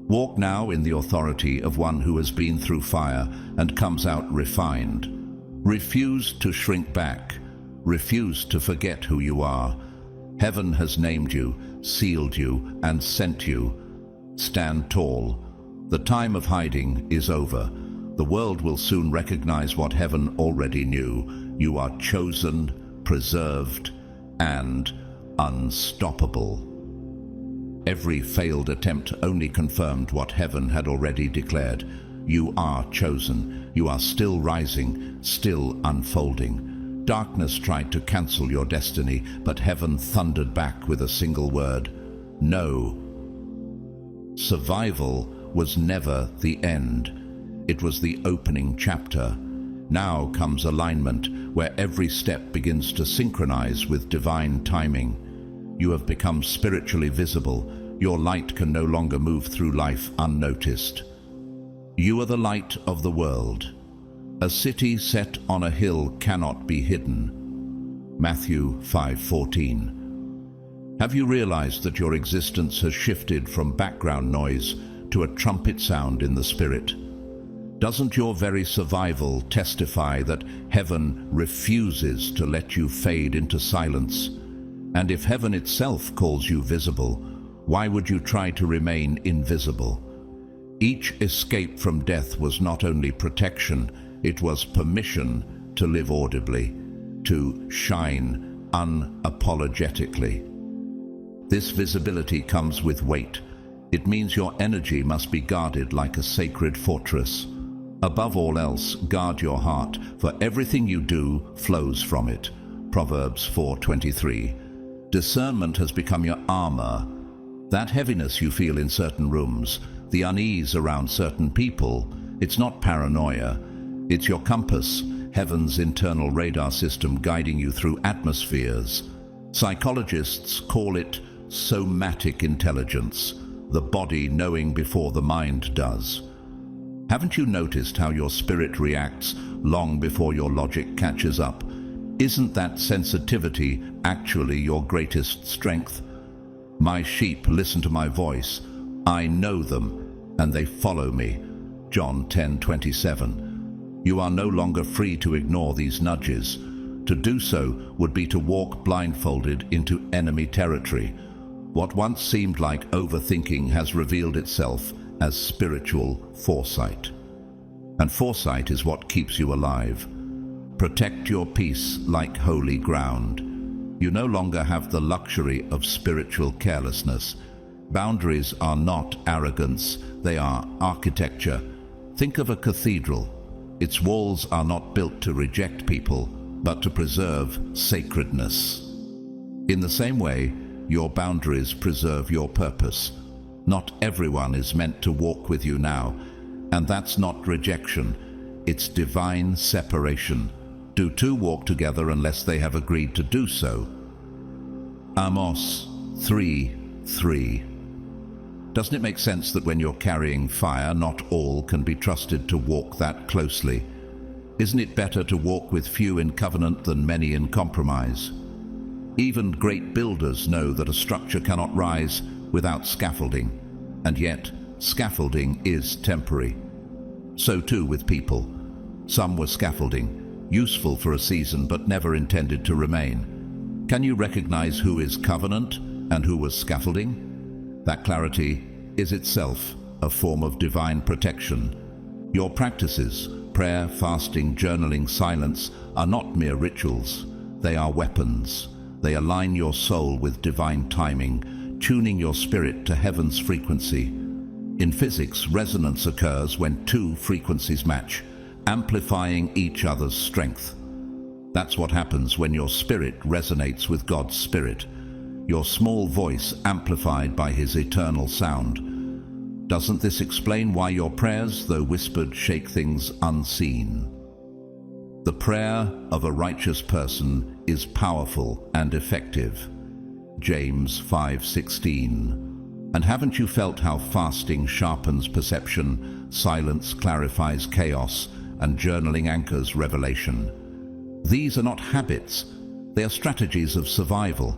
Walk now in the authority of one who has been through fire and comes out refined. Refuse to shrink back. Refuse to forget who you are. Heaven has named you, sealed you, and sent you. Stand tall. The time of hiding is over. The world will soon recognize what heaven already knew. You are chosen, preserved, and unstoppable. Every failed attempt only confirmed what heaven had already declared. You are chosen. You are still rising, still unfolding. Darkness tried to cancel your destiny, but heaven thundered back with a single word: no. Survival was never the end. It was the opening chapter. Now comes alignment, where every step begins to synchronize with divine timing. You have become spiritually visible. Your light can no longer move through life unnoticed. You are the light of the world. A city set on a hill cannot be hidden. Matthew 5:14. Have you realized that your existence has shifted from background noise to a trumpet sound in the spirit? Doesn't your very survival testify that heaven refuses to let you fade into silence? And if heaven itself calls you visible, why would you try to remain invisible? Each escape from death was not only protection, it was permission to live audibly, to shine unapologetically. This visibility comes with weight. It means your energy must be guarded like a sacred fortress. Above all else, guard your heart, for everything you do flows from it. Proverbs 4:23. Discernment has become your armor. That heaviness you feel in certain rooms, the unease around certain people, it's not paranoia. It's your compass, heaven's internal radar system guiding you through atmospheres. Psychologists call it somatic intelligence, the body knowing before the mind does. Haven't you noticed how your spirit reacts long before your logic catches up? Isn't that sensitivity actually your greatest strength? My sheep listen to my voice. I know them, and they follow me. John 10:27. You are no longer free to ignore these nudges. To do so would be to walk blindfolded into enemy territory. What once seemed like overthinking has revealed itself as spiritual foresight. And foresight is what keeps you alive. Protect your peace like holy ground. You no longer have the luxury of spiritual carelessness. Boundaries are not arrogance, they are architecture. Think of a cathedral. Its walls are not built to reject people, but to preserve sacredness. In the same way, your boundaries preserve your purpose. Not everyone is meant to walk with you now, and that's not rejection, it's divine separation. Do two walk together unless they have agreed to do so? Amos 3:3. Doesn't it make sense that when you're carrying fire, not all can be trusted to walk that closely? Isn't it better to walk with few in covenant than many in compromise? Even great builders know that a structure cannot rise without scaffolding, and yet scaffolding is temporary. So too with people. Some were scaffolding, useful for a season but never intended to remain. Can you recognize who is covenant and who was scaffolding? That clarity is itself a form of divine protection. Your practices, prayer, fasting, journaling, silence, are not mere rituals. They are weapons. They align your soul with divine timing, tuning your spirit to heaven's frequency. In physics, resonance occurs when two frequencies match, amplifying each other's strength. That's what happens when your spirit resonates with God's spirit, your small voice amplified by His eternal sound. Doesn't this explain why your prayers, though whispered, shake things unseen? The prayer of a righteous person is powerful and effective. James 5:16. And haven't you felt how fasting sharpens perception, silence clarifies chaos, and journaling anchors revelation? These are not habits, they are strategies of survival.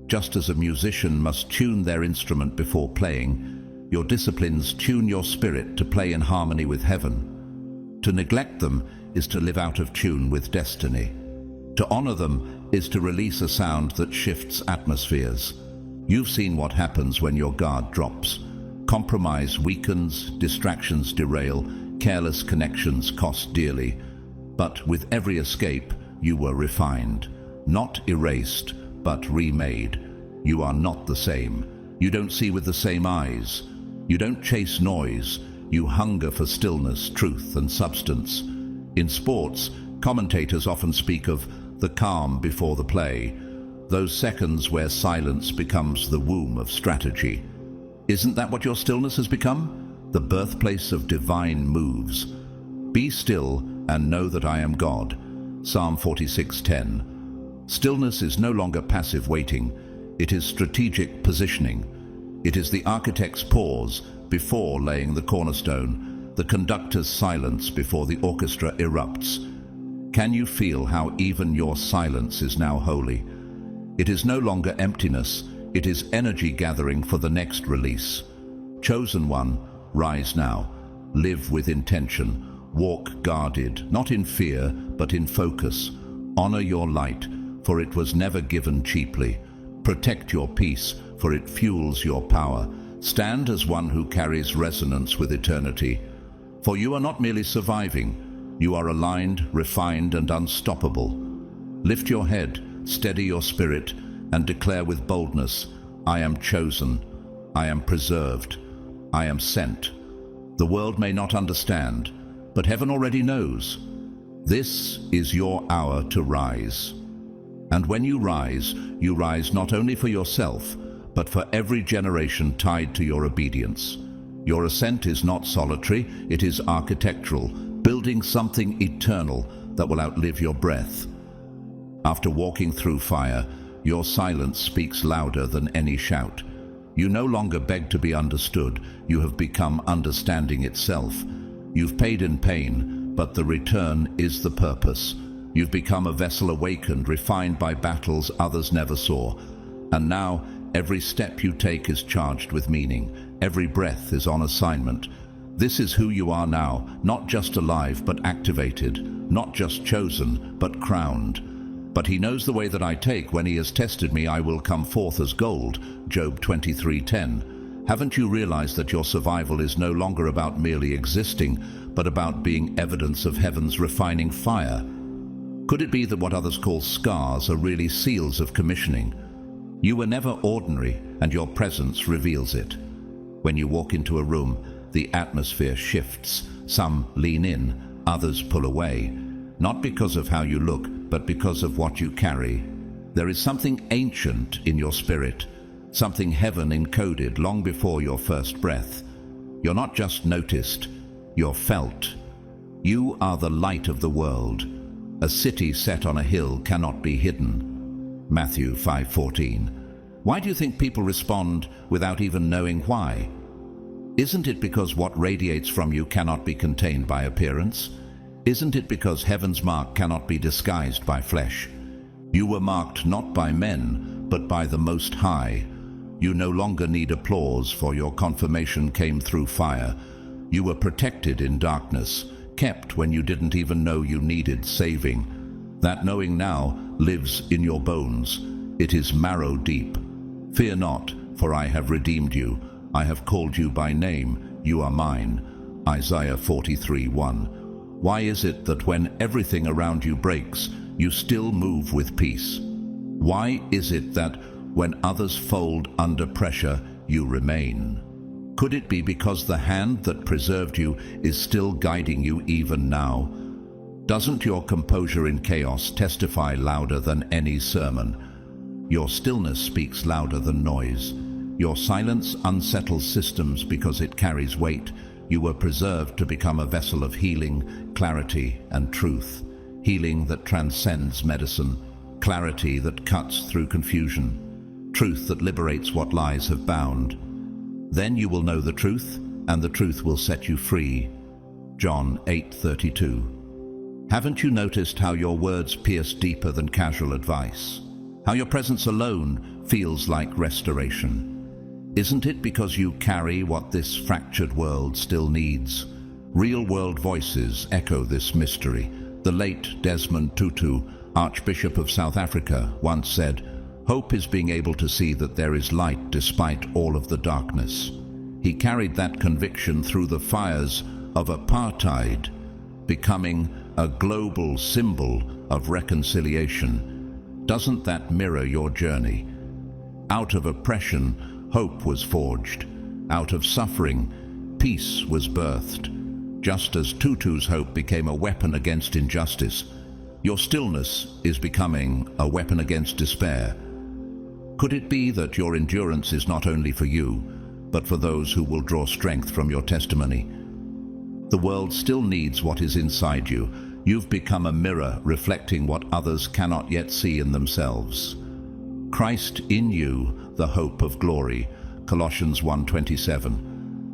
Just as a musician must tune their instrument before playing, your disciplines tune your spirit to play in harmony with heaven. To neglect them is to live out of tune with destiny. To honor them is to release a sound that shifts atmospheres. You've seen what happens when your guard drops. Compromise weakens, distractions derail, careless connections cost dearly. But with every escape, you were refined. Not erased, but remade. You are not the same. You don't see with the same eyes. You don't chase noise. You hunger for stillness, truth, and substance. In sports, commentators often speak of the calm before the play, those seconds where silence becomes the womb of strategy. Isn't that what your stillness has become? The birthplace of divine moves. Be still and know that I am God. Psalm 46:10. Stillness is no longer passive waiting. It is strategic positioning. It is the architect's pause before laying the cornerstone, the conductor's silence before the orchestra erupts. Can you feel how even your silence is now holy? It is no longer emptiness, it is energy gathering for the next release. Chosen one, rise now. Live with intention. Walk guarded, not in fear, but in focus. Honor your light, for it was never given cheaply. Protect your peace, for it fuels your power. Stand as one who carries resonance with eternity. For you are not merely surviving, you are aligned, refined, and unstoppable. Lift your head, steady your spirit, and declare with boldness, I am chosen, I am preserved, I am sent. The world may not understand, but heaven already knows. This is your hour to rise. And when you rise not only for yourself, but for every generation tied to your obedience. Your ascent is not solitary, it is architectural, building something eternal that will outlive your breath. After walking through fire, your silence speaks louder than any shout. You no longer beg to be understood, you have become understanding itself. You've paid in pain, but the return is the purpose. You've become a vessel awakened, refined by battles others never saw. And now, every step you take is charged with meaning. Every breath is on assignment. This is who you are now, not just alive, but activated. Not just chosen, but crowned. But he knows the way that I take. When he has tested me, I will come forth as gold. Job 23:10. Haven't you realized that your survival is no longer about merely existing, but about being evidence of heaven's refining fire? Could it be that what others call scars are really seals of commissioning? You were never ordinary, and your presence reveals it. When you walk into a room, the atmosphere shifts. Some lean in, others pull away. Not because of how you look, but because of what you carry. There is something ancient in your spirit, something heaven encoded long before your first breath. You're not just noticed, you're felt. You are the light of the world. A city set on a hill cannot be hidden. Matthew 5:14. Why do you think people respond without even knowing why? Isn't it because what radiates from you cannot be contained by appearance? Isn't it because heaven's mark cannot be disguised by flesh? You were marked not by men, but by the Most High. You no longer need applause, for your confirmation came through fire. You were protected in darkness, kept when you didn't even know you needed saving. That knowing now lives in your bones. It is marrow deep. Fear not, for I have redeemed you. I have called you by name. You are mine. Isaiah 43:1. Why is it that when everything around you breaks, you still move with peace? Why is it that when others fold under pressure, you remain? Could it be because the hand that preserved you is still guiding you even now? Doesn't your composure in chaos testify louder than any sermon? Your stillness speaks louder than noise. Your silence unsettles systems because it carries weight. You were preserved to become a vessel of healing, clarity, and truth. Healing that transcends medicine, clarity that cuts through confusion, truth that liberates what lies have bound. Then you will know the truth, and the truth will set you free. John 8:32. Haven't you noticed how your words pierce deeper than casual advice? How your presence alone feels like restoration? Isn't it because you carry what this fractured world still needs? Real-world voices echo this mystery. The late Desmond Tutu, Archbishop of South Africa, once said, "Hope is being able to see that there is light despite all of the darkness." He carried that conviction through the fires of apartheid, becoming a global symbol of reconciliation. Doesn't that mirror your journey? Out of oppression, hope was forged. Out of suffering, peace was birthed. Just as Tutu's hope became a weapon against injustice, your stillness is becoming a weapon against despair. Could it be that your endurance is not only for you, but for those who will draw strength from your testimony? The world still needs what is inside you. You've become a mirror reflecting what others cannot yet see in themselves. Christ in you, the hope of glory. Colossians 1:27.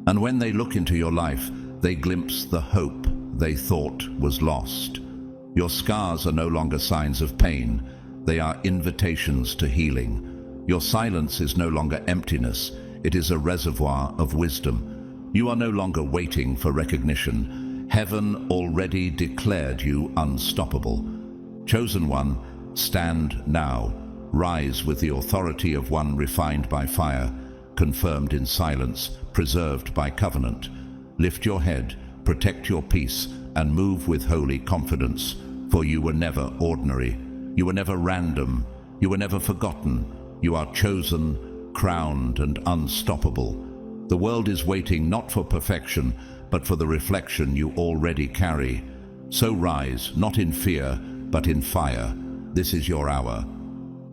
And when they look into your life, they glimpse the hope they thought was lost. Your scars are no longer signs of pain. They are invitations to healing. Your silence is no longer emptiness. It is a reservoir of wisdom. You are no longer waiting for recognition. Heaven already declared you unstoppable. Chosen one, stand now. Rise with the authority of one refined by fire, confirmed in silence, preserved by covenant. Lift your head, protect your peace, and move with holy confidence, for you were never ordinary. You were never random. You were never forgotten. You are chosen, crowned, and unstoppable. The world is waiting not for perfection, but for the reflection you already carry. So rise, not in fear, but in fire. This is your hour.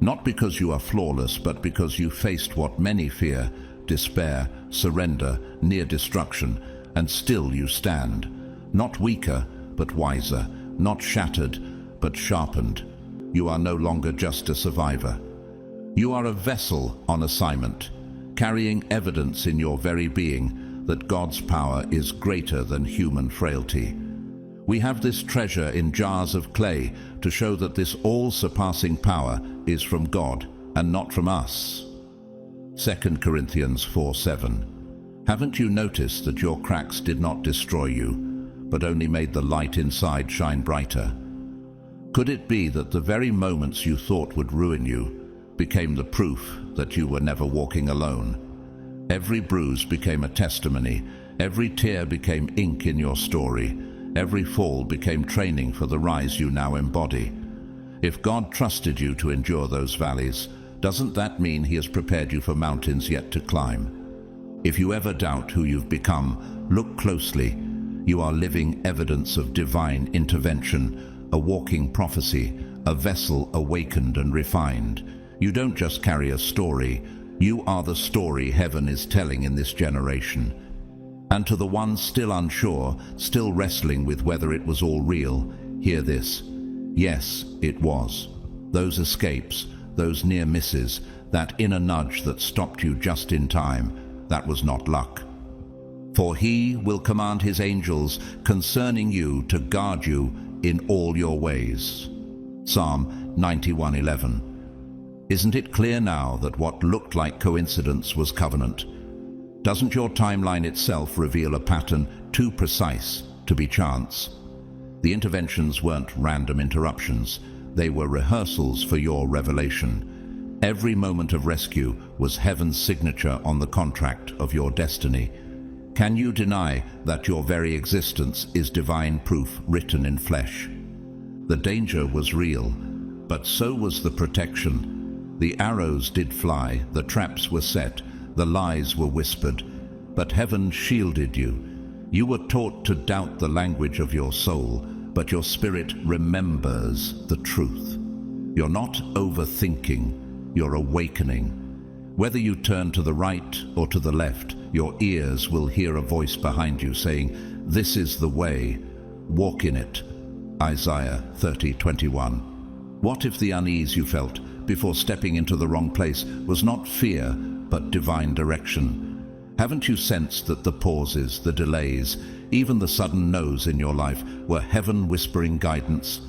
Not because you are flawless, but because you faced what many fear, despair, surrender, near destruction, and still you stand. Not weaker, but wiser. Not shattered, but sharpened. You are no longer just a survivor. You are a vessel on assignment, carrying evidence in your very being that God's power is greater than human frailty. We have this treasure in jars of clay to show that this all-surpassing power is from God and not from us. 2 Corinthians 4:7. Haven't you noticed that your cracks did not destroy you, but only made the light inside shine brighter? Could it be that the very moments you thought would ruin you became the proof that you were never walking alone? Every bruise became a testimony. Every tear became ink in your story. Every fall became training for the rise you now embody. If God trusted you to endure those valleys, doesn't that mean He has prepared you for mountains yet to climb? If you ever doubt who you've become, look closely. You are living evidence of divine intervention, a walking prophecy, a vessel awakened and refined. You don't just carry a story, you are the story heaven is telling in this generation. And to the ones still unsure, still wrestling with whether it was all real, hear this. Yes, it was. Those escapes, those near misses, that inner nudge that stopped you just in time, that was not luck. For He will command His angels concerning you to guard you in all your ways. Psalm 91:11. Isn't it clear now that what looked like coincidence was covenant? Doesn't your timeline itself reveal a pattern too precise to be chance? The interventions weren't random interruptions. They were rehearsals for your revelation. Every moment of rescue was heaven's signature on the contract of your destiny. Can you deny that your very existence is divine proof written in flesh? The danger was real, but so was the protection. The arrows did fly, the traps were set, the lies were whispered, but heaven shielded you. You were taught to doubt the language of your soul, but your spirit remembers the truth. You're not overthinking, you're awakening. Whether you turn to the right or to the left, your ears will hear a voice behind you saying, "This is the way, walk in it." Isaiah 30:21. What if the unease you felt before stepping into the wrong place was not fear, but divine direction? Haven't you sensed that the pauses, the delays, even the sudden no's in your life were heaven whispering guidance?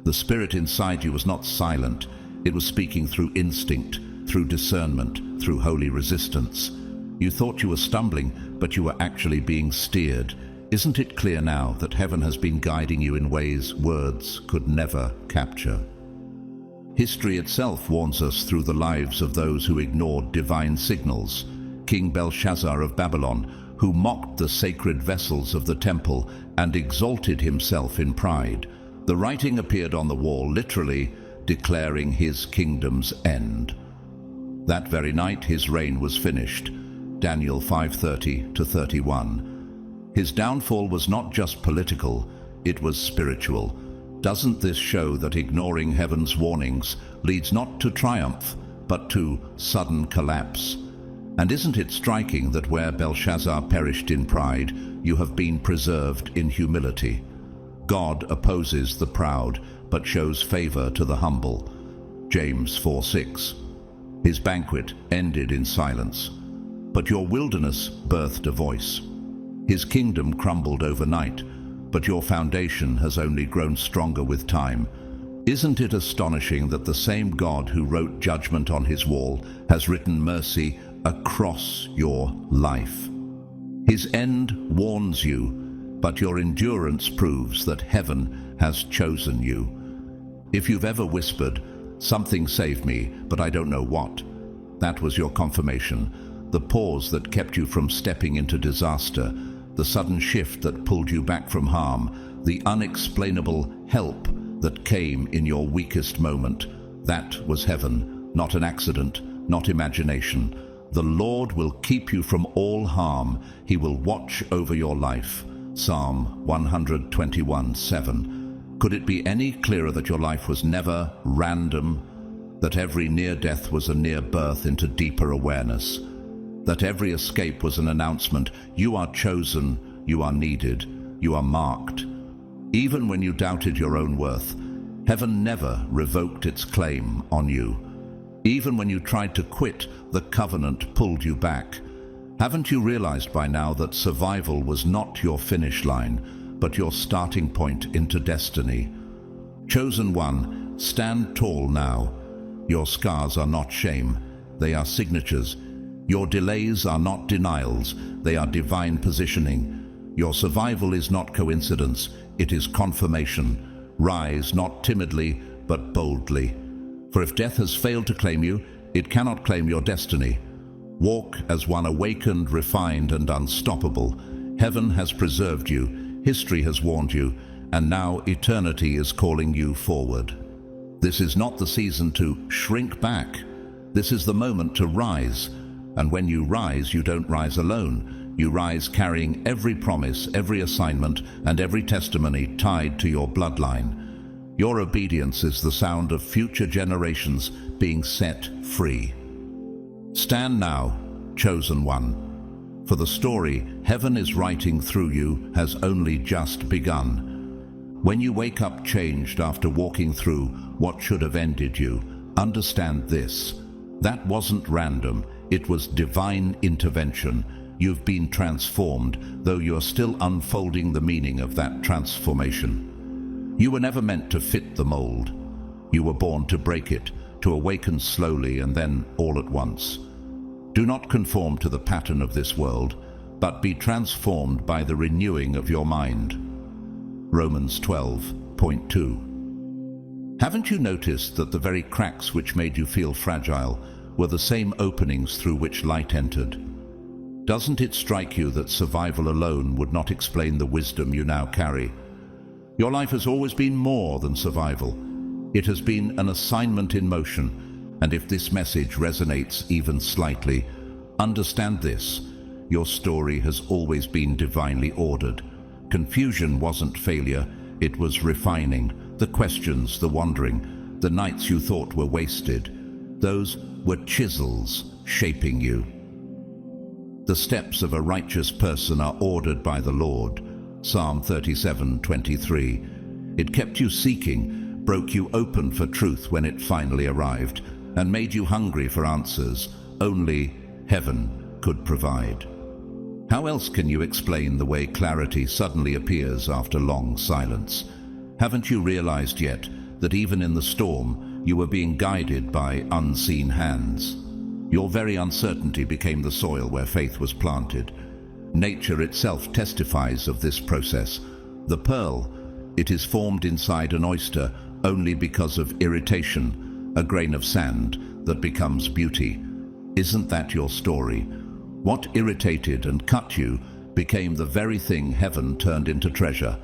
The spirit inside you was not silent. It was speaking through instinct, through discernment, through holy resistance. You thought you were stumbling, but you were actually being steered. Isn't it clear now that heaven has been guiding you in ways words could never capture? History itself warns us through the lives of those who ignored divine signals. King Belshazzar of Babylon, who mocked the sacred vessels of the temple and exalted himself in pride. The writing appeared on the wall, literally declaring his kingdom's end. That very night his reign was finished. Daniel 5:30-31. His downfall was not just political, it was spiritual. Doesn't this show that ignoring heaven's warnings leads not to triumph, but to sudden collapse? And isn't it striking that where Belshazzar perished in pride, you have been preserved in humility? God opposes the proud, but shows favor to the humble. James 4:6. His banquet ended in silence, but your wilderness birthed a voice. His kingdom crumbled overnight, but your foundation has only grown stronger with time. Isn't it astonishing that the same God who wrote judgment on his wall has written mercy across your life? His end warns you, but your endurance proves that heaven has chosen you. If you've ever whispered, "Something saved me, but I don't know what," that was your confirmation. The pause that kept you from stepping into disaster, the sudden shift that pulled you back from harm, the unexplainable help that came in your weakest moment. That was heaven, not an accident, not imagination. The Lord will keep you from all harm. He will watch over your life. Psalm 121:7. Could it be any clearer that your life was never random, that every near death was a near birth into deeper awareness, that every escape was an announcement? You are chosen, you are needed, you are marked. Even when you doubted your own worth, heaven never revoked its claim on you. Even when you tried to quit, the covenant pulled you back. Haven't you realized by now that survival was not your finish line, but your starting point into destiny? Chosen one, stand tall now. Your scars are not shame, they are signatures. Your delays are not denials, they are divine positioning. Your survival is not coincidence, it is confirmation. Rise not timidly, but boldly. For if death has failed to claim you, it cannot claim your destiny. Walk as one awakened, refined, and unstoppable. Heaven has preserved you, history has warned you, and now eternity is calling you forward. This is not the season to shrink back. This is the moment to rise. And when you rise, you don't rise alone. You rise carrying every promise, every assignment, and every testimony tied to your bloodline. Your obedience is the sound of future generations being set free. Stand now, chosen one. For the story heaven is writing through you has only just begun. When you wake up changed after walking through what should have ended you, understand this. That wasn't random, it was divine intervention. You've been transformed, though you're still unfolding the meaning of that transformation. You were never meant to fit the mold. You were born to break it, to awaken slowly and then all at once. Do not conform to the pattern of this world, but be transformed by the renewing of your mind. Romans 12:2. Haven't you noticed that the very cracks which made you feel fragile were the same openings through which light entered? Doesn't it strike you that survival alone would not explain the wisdom you now carry? Your life has always been more than survival. It has been an assignment in motion, and if this message resonates even slightly, understand this: your story has always been divinely ordered. Confusion wasn't failure, it was refining. The questions, the wandering, the nights you thought were wasted, those were chisels shaping you. The steps of a righteous person are ordered by the Lord. Psalm 37:23. It kept you seeking, broke you open for truth when it finally arrived, and made you hungry for answers only heaven could provide. How else can you explain the way clarity suddenly appears after long silence? Haven't you realized yet that even in the storm, you were being guided by unseen hands? Your very uncertainty became the soil where faith was planted. Nature itself testifies of this process. The pearl, it is formed inside an oyster only because of irritation, a grain of sand that becomes beauty. Isn't that your story? What irritated and cut you became the very thing heaven turned into treasure.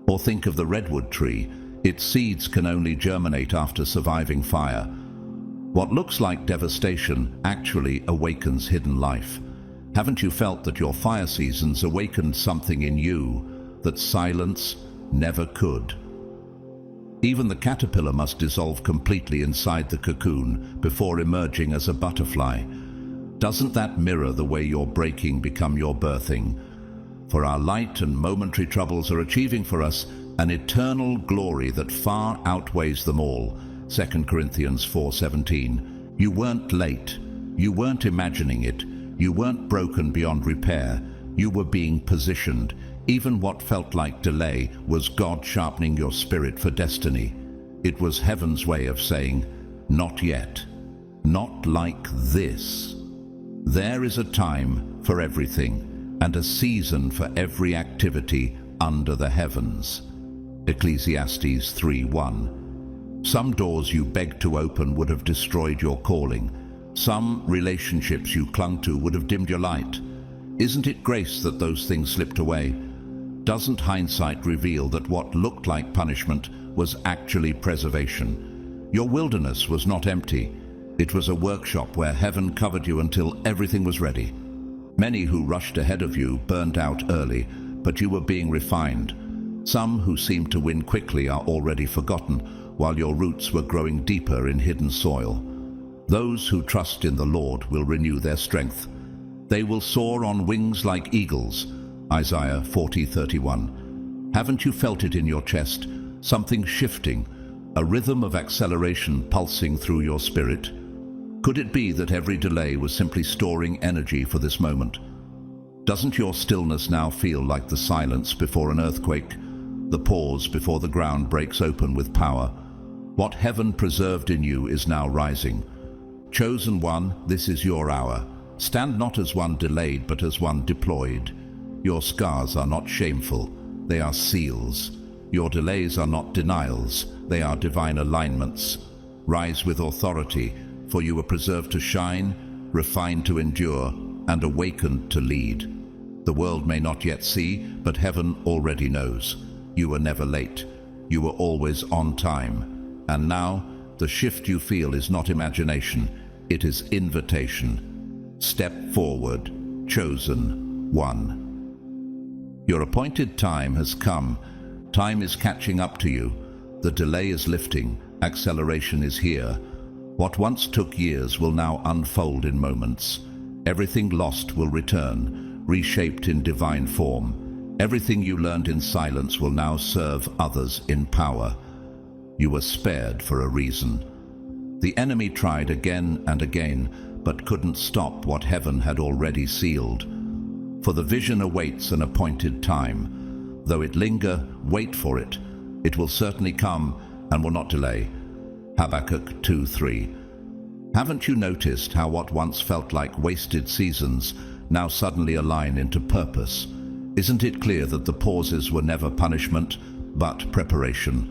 Or think of the redwood tree. Its seeds can only germinate after surviving fire. What looks like devastation actually awakens hidden life. Haven't you felt that your fire seasons awakened something in you that silence never could? Even the caterpillar must dissolve completely inside the cocoon before emerging as a butterfly. Doesn't that mirror the way your breaking become your birthing? For our light and momentary troubles are achieving for us an eternal glory that far outweighs them all. 2 Corinthians 4:17. You weren't late. You weren't imagining it. You weren't broken beyond repair. You were being positioned. Even what felt like delay was God sharpening your spirit for destiny. It was heaven's way of saying, not yet. Not like this. There is a time for everything, and a season for every activity under the heavens. Ecclesiastes 3:1. Some doors you begged to open would have destroyed your calling. Some relationships you clung to would have dimmed your light. Isn't it grace that those things slipped away? Doesn't hindsight reveal that what looked like punishment was actually preservation. Your wilderness was not empty. It was a workshop where heaven covered you until everything was ready. Many who rushed ahead of you burned out early, but you were being refined. Some who seemed to win quickly are already forgotten, while your roots were growing deeper in hidden soil. Those who trust in the Lord will renew their strength. They will soar on wings like eagles. Isaiah 40:31. Haven't you felt it in your chest? Something shifting, a rhythm of acceleration pulsing through your spirit? Could it be that every delay was simply storing energy for this moment? Doesn't your stillness now feel like the silence before an earthquake? The pause before the ground breaks open with power? What heaven preserved in you is now rising. Chosen one, this is your hour. Stand not as one delayed, but as one deployed. Your scars are not shameful, they are seals. Your delays are not denials, they are divine alignments. Rise with authority, for you were preserved to shine, refined to endure, and awakened to lead. The world may not yet see, but heaven already knows. You were never late. You were always on time. And now, the shift you feel is not imagination, it is invitation. Step forward, chosen one. Your appointed time has come. Time is catching up to you. The delay is lifting. Acceleration is here. What once took years will now unfold in moments. Everything lost will return, reshaped in divine form. Everything you learned in silence will now serve others in power. You were spared for a reason. The enemy tried again and again, but couldn't stop what heaven had already sealed. For the vision awaits an appointed time. Though it linger, wait for it. It will certainly come and will not delay. Habakkuk 2:3. Haven't you noticed how what once felt like wasted seasons now suddenly align into purpose? Isn't it clear that the pauses were never punishment, but preparation?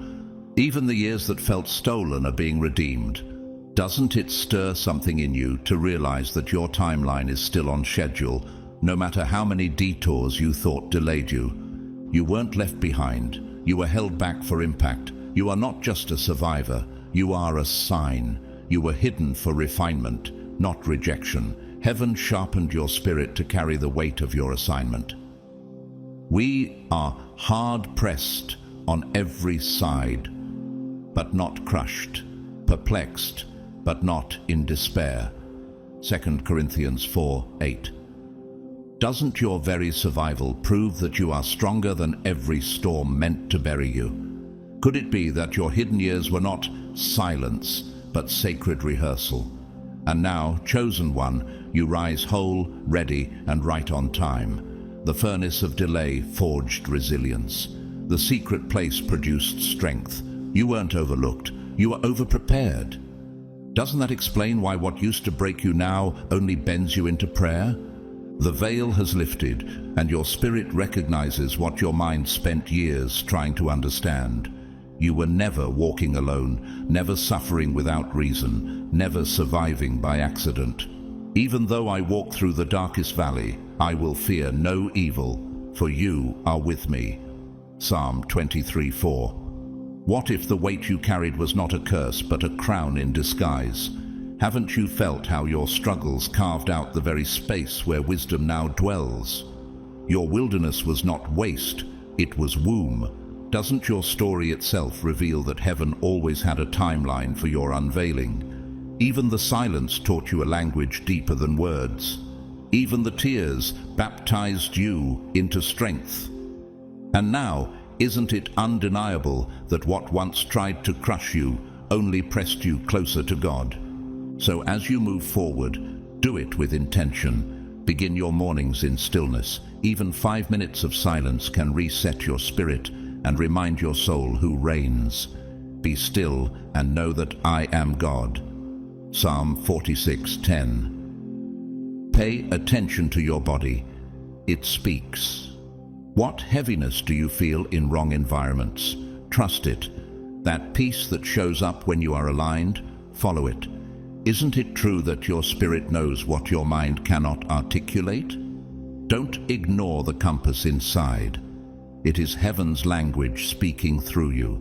Even the years that felt stolen are being redeemed. Doesn't it stir something in you to realize that your timeline is still on schedule, no matter how many detours you thought delayed you? You weren't left behind. You were held back for impact. You are not just a survivor. You are a sign. You were hidden for refinement, not rejection. Heaven sharpened your spirit to carry the weight of your assignment. We are hard-pressed on every side, but not crushed, perplexed, but not in despair. 2 Corinthians 4:8. Doesn't your very survival prove that you are stronger than every storm meant to bury you? Could it be that your hidden years were not silence, but sacred rehearsal? And now, chosen one, you rise whole, ready, and right on time. The furnace of delay forged resilience. The secret place produced strength. You weren't overlooked. You were overprepared. Doesn't that explain why what used to break you now only bends you into prayer? The veil has lifted, and your spirit recognizes what your mind spent years trying to understand. You were never walking alone, never suffering without reason, never surviving by accident. Even though I walk through the darkest valley, I will fear no evil, for you are with me. Psalm 23:4. What if the weight you carried was not a curse, but a crown in disguise? Haven't you felt how your struggles carved out the very space where wisdom now dwells? Your wilderness was not waste, it was womb. Doesn't your story itself reveal that heaven always had a timeline for your unveiling? Even the silence taught you a language deeper than words. Even the tears baptized you into strength. And now, isn't it undeniable that what once tried to crush you only pressed you closer to God? So as you move forward, do it with intention. Begin your mornings in stillness. Even 5 minutes of silence can reset your spirit and remind your soul who reigns. Be still and know that I am God. Psalm 46:10. Pay attention to your body. It speaks. What heaviness do you feel in wrong environments? Trust it. That peace that shows up when you are aligned, follow it. Isn't it true that your spirit knows what your mind cannot articulate? Don't ignore the compass inside. It is heaven's language speaking through you.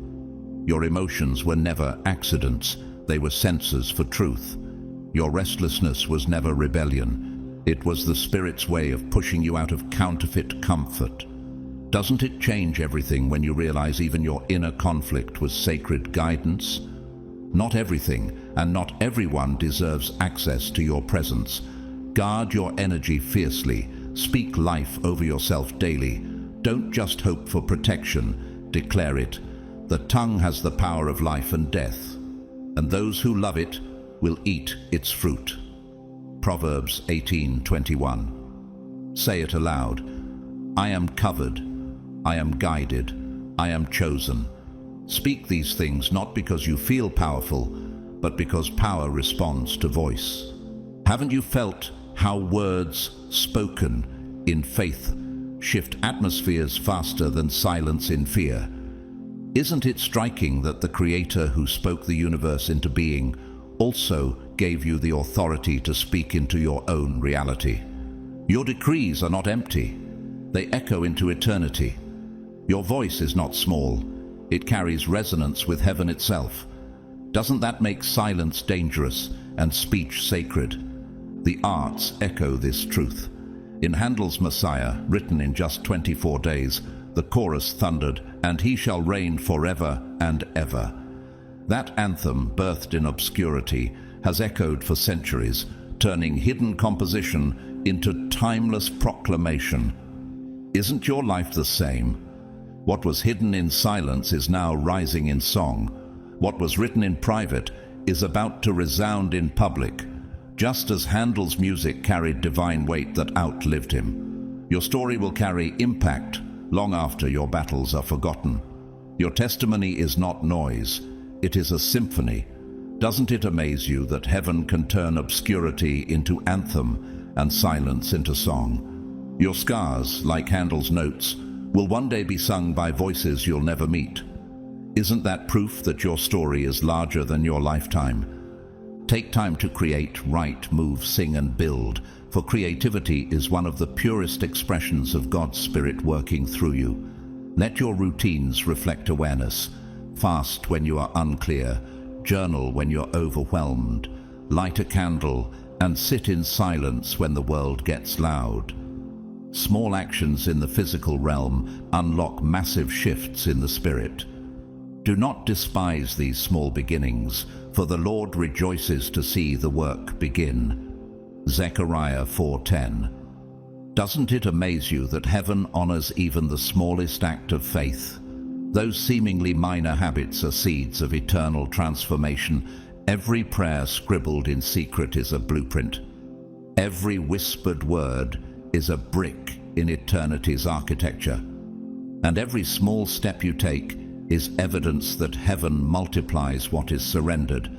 Your emotions were never accidents, they were sensors for truth. Your restlessness was never rebellion. It was the Spirit's way of pushing you out of counterfeit comfort. Doesn't it change everything when you realize even your inner conflict was sacred guidance? Not everything and not everyone deserves access to your presence. Guard your energy fiercely. Speak life over yourself daily. Don't just hope for protection, declare it. The tongue has the power of life and death, and those who love it will eat its fruit. Proverbs 18:21. Say it aloud. I am covered. I am guided. I am chosen. Speak these things not because you feel powerful, but because power responds to voice. Haven't you felt how words spoken in faith shift atmospheres faster than silence in fear? Isn't it striking that the Creator who spoke the universe into being also gave you the authority to speak into your own reality? Your decrees are not empty. They echo into eternity. Your voice is not small. It carries resonance with heaven itself. Doesn't that make silence dangerous and speech sacred? The arts echo this truth. In Handel's Messiah, written in just 24 days, the chorus thundered, "And he shall reign forever and ever." That anthem, birthed in obscurity, has echoed for centuries, turning hidden composition into timeless proclamation. Isn't your life the same? What was hidden in silence is now rising in song. What was written in private is about to resound in public, just as Handel's music carried divine weight that outlived him. Your story will carry impact long after your battles are forgotten. Your testimony is not noise, it is a symphony. Doesn't it amaze you that heaven can turn obscurity into anthem and silence into song? Your scars, like Handel's notes, will one day be sung by voices you'll never meet. Isn't that proof that your story is larger than your lifetime? Take time to create, write, move, sing, and build, for creativity is one of the purest expressions of God's Spirit working through you. Let your routines reflect awareness. Fast when you are unclear, journal when you're overwhelmed, light a candle, and sit in silence when the world gets loud. Small actions in the physical realm unlock massive shifts in the spirit. Do not despise these small beginnings, for the Lord rejoices to see the work begin. Zechariah 4:10. Doesn't it amaze you that heaven honors even the smallest act of faith? Those seemingly minor habits are seeds of eternal transformation. Every prayer scribbled in secret is a blueprint. Every whispered word is a brick in eternity's architecture. And every small step you take is evidence that heaven multiplies what is surrendered.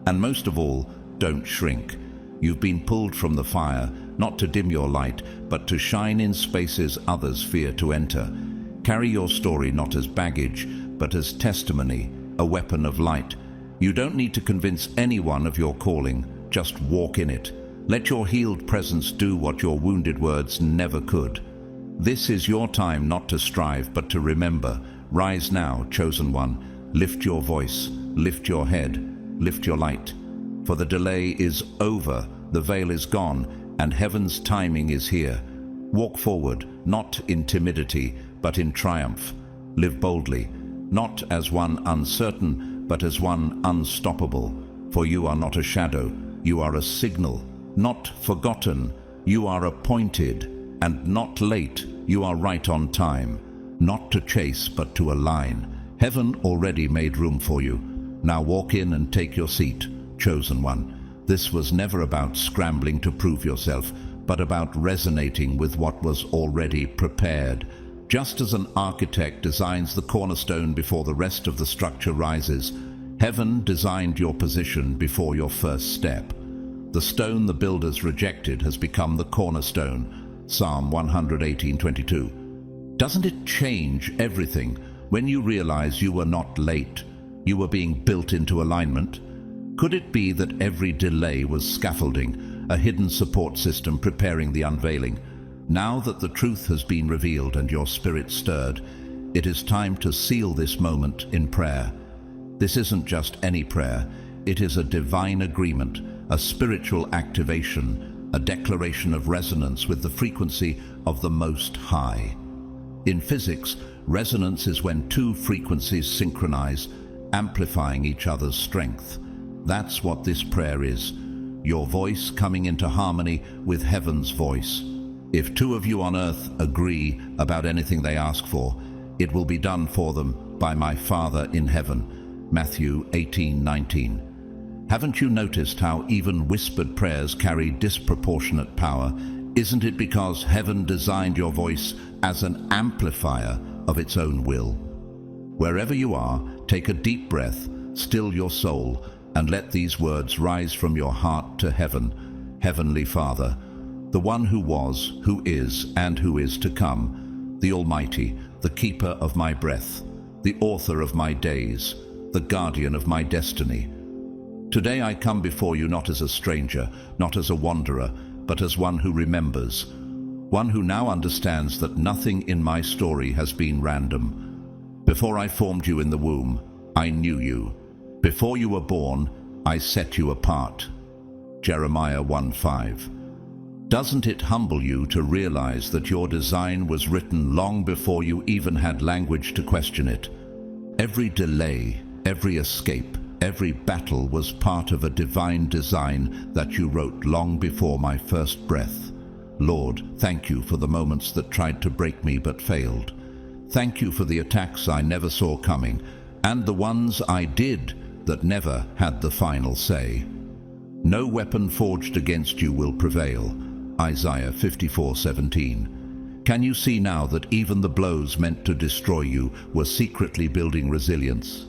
And most of all, don't shrink. You've been pulled from the fire, not to dim your light, but to shine in spaces others fear to enter. Carry your story not as baggage, but as testimony, a weapon of light. You don't need to convince anyone of your calling, just walk in it. Let your healed presence do what your wounded words never could. This is your time not to strive, but to remember. Rise now, chosen one. Lift your voice, lift your head, lift your light. For the delay is over, the veil is gone, and heaven's timing is here. Walk forward, not in timidity, but in triumph. Live boldly, not as one uncertain, but as one unstoppable. For you are not a shadow, you are a signal. Not forgotten, you are appointed, and not late, you are right on time. Not to chase, but to align. Heaven already made room for you. Now walk in and take your seat, chosen one. This was never about scrambling to prove yourself, but about resonating with what was already prepared. Just as an architect designs the cornerstone before the rest of the structure rises, heaven designed your position before your first step. The stone the builders rejected has become the cornerstone. Psalm 118:22. Doesn't it change everything when you realize you were not late, you were being built into alignment? Could it be that every delay was scaffolding, a hidden support system preparing the unveiling? Now that the truth has been revealed and your spirit stirred, it is time to seal this moment in prayer. This isn't just any prayer, it is a divine agreement, a spiritual activation, a declaration of resonance with the frequency of the Most High. In physics, resonance is when two frequencies synchronize, amplifying each other's strength. That's what this prayer is, your voice coming into harmony with heaven's voice. If two of you on earth agree about anything they ask for, it will be done for them by my Father in heaven. Matthew 18:19. Haven't you noticed how even whispered prayers carry disproportionate power? Isn't it because heaven designed your voice as an amplifier of its own will? Wherever you are, take a deep breath, still your soul, and let these words rise from your heart to heaven. Heavenly Father, the one who was, who is, and who is to come, the Almighty, the keeper of my breath, the author of my days, the guardian of my destiny. Today I come before you not as a stranger, not as a wanderer, but as one who remembers, one who now understands that nothing in my story has been random. Before I formed you in the womb, I knew you. Before you were born, I set you apart. Jeremiah 1:5. Doesn't it humble you to realize that your design was written long before you even had language to question it? Every delay, every escape, every battle was part of a divine design that you wrote long before my first breath. Lord, thank you for the moments that tried to break me but failed. Thank you for the attacks I never saw coming, and the ones I did that never had the final say. No weapon forged against you will prevail. Isaiah 54:17. Can you see now that even the blows meant to destroy you were secretly building resilience?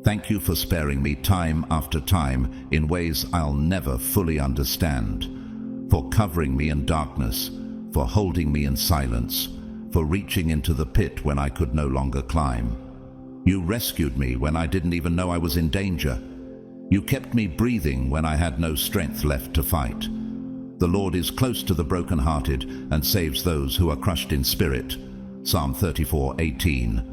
Thank you for sparing me time after time in ways I'll never fully understand, for covering me in darkness, for holding me in silence, for reaching into the pit when I could no longer climb. You rescued me when I didn't even know I was in danger. You kept me breathing when I had no strength left to fight. The Lord is close to the brokenhearted and saves those who are crushed in spirit. Psalm 34:18.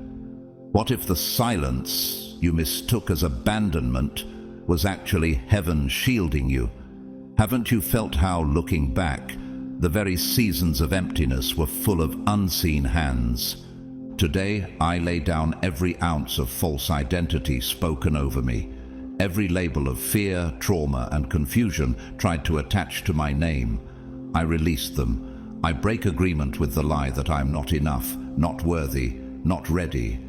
What if the silence you mistook as abandonment was actually heaven shielding you? Haven't you felt how, looking back, the very seasons of emptiness were full of unseen hands? Today, I lay down every ounce of false identity spoken over me. Every label of fear, trauma, and confusion tried to attach to my name. I release them. I break agreement with the lie that I am not enough, not worthy, not ready.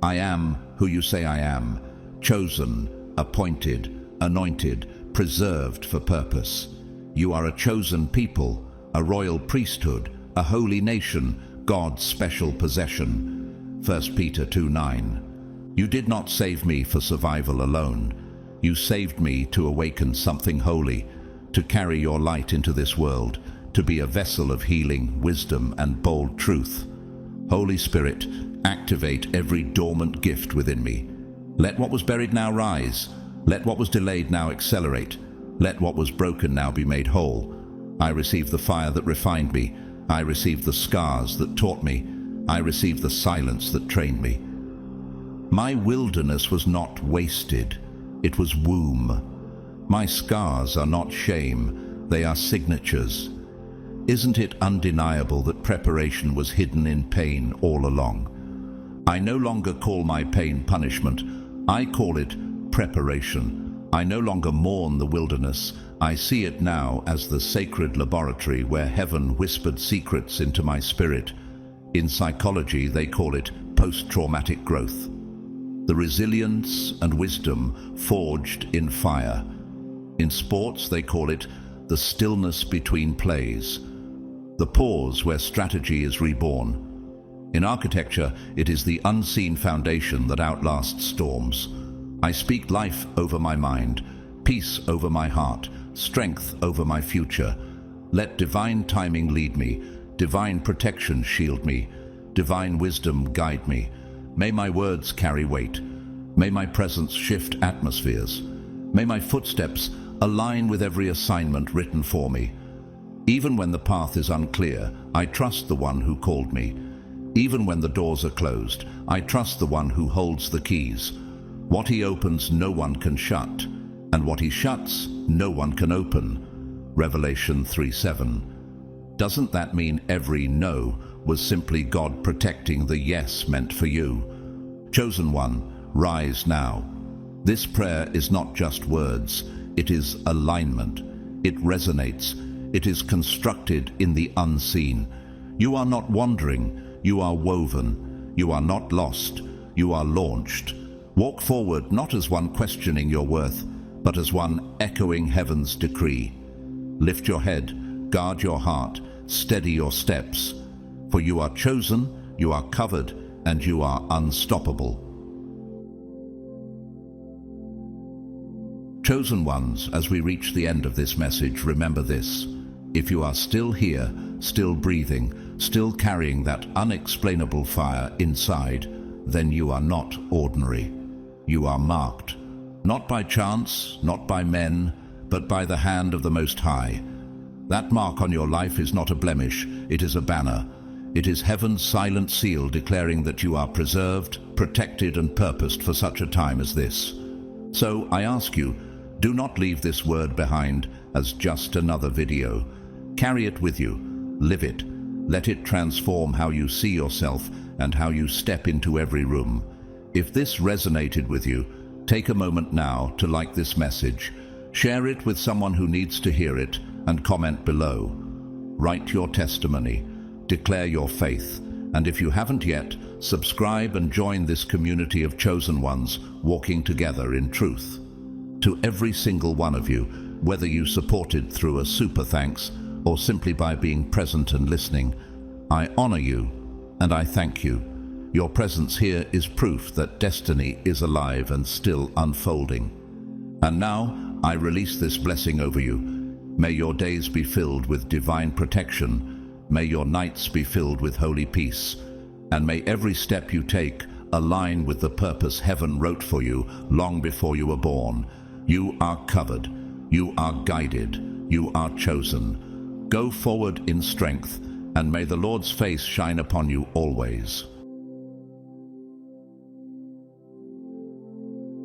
I am who you say I am, chosen, appointed, anointed, preserved for purpose. You are a chosen people, a royal priesthood, a holy nation, God's special possession. 1 Peter 2:9. You did not save me for survival alone. You saved me to awaken something holy, to carry your light into this world, to be a vessel of healing, wisdom, and bold truth. Holy Spirit, activate every dormant gift within me. Let what was buried now rise. Let what was delayed now accelerate. Let what was broken now be made whole. I receive the fire that refined me. I receive the scars that taught me. I receive the silence that trained me. My wilderness was not wasted. It was womb. My scars are not shame. They are signatures. Isn't it undeniable that preparation was hidden in pain all along? I no longer call my pain punishment. I call it preparation. I no longer mourn the wilderness. I see it now as the sacred laboratory where heaven whispered secrets into my spirit. In psychology, they call it post-traumatic growth. The resilience and wisdom forged in fire. In sports, they call it the stillness between plays, the pause where strategy is reborn. In architecture, it is the unseen foundation that outlasts storms. I speak life over my mind, peace over my heart, strength over my future. Let divine timing lead me, divine protection shield me, divine wisdom guide me. May my words carry weight. May my presence shift atmospheres. May my footsteps align with every assignment written for me. Even when the path is unclear, I trust the one who called me. Even when the doors are closed, I trust the one who holds the keys. What he opens, no one can shut, and what he shuts, no one can open. Revelation 3:7. Doesn't that mean every no was simply God protecting the yes meant for you? Chosen one, rise now. This prayer is not just words, it is alignment. It resonates. It is constructed in the unseen. You are not wandering, you are woven. You are not lost, you are launched. Walk forward not as one questioning your worth, but as one echoing heaven's decree. Lift your head, guard your heart, steady your steps. For you are chosen, you are covered, and you are unstoppable. Chosen ones, as we reach the end of this message, remember this. If you are still here, still breathing, still carrying that unexplainable fire inside, then you are not ordinary. You are marked, not by chance, not by men, but by the hand of the Most High. That mark on your life is not a blemish, it is a banner. It is heaven's silent seal declaring that you are preserved, protected, and purposed for such a time as this. So I ask you, do not leave this word behind as just another video. Carry it with you, live it, let it transform how you see yourself and how you step into every room. If this resonated with you, take a moment now to like this message, share it with someone who needs to hear it, and comment below. Write your testimony, declare your faith, and if you haven't yet, subscribe and join this community of chosen ones walking together in truth. To every single one of you, whether you supported through a super thanks or simply by being present and listening, I honor you and I thank you. Your presence here is proof that destiny is alive and still unfolding. And now I release this blessing over you. May your days be filled with divine protection. May your nights be filled with holy peace. And may every step you take align with the purpose heaven wrote for you long before you were born. You are covered. You are guided. You are chosen. Go forward in strength, and may the Lord's face shine upon you always.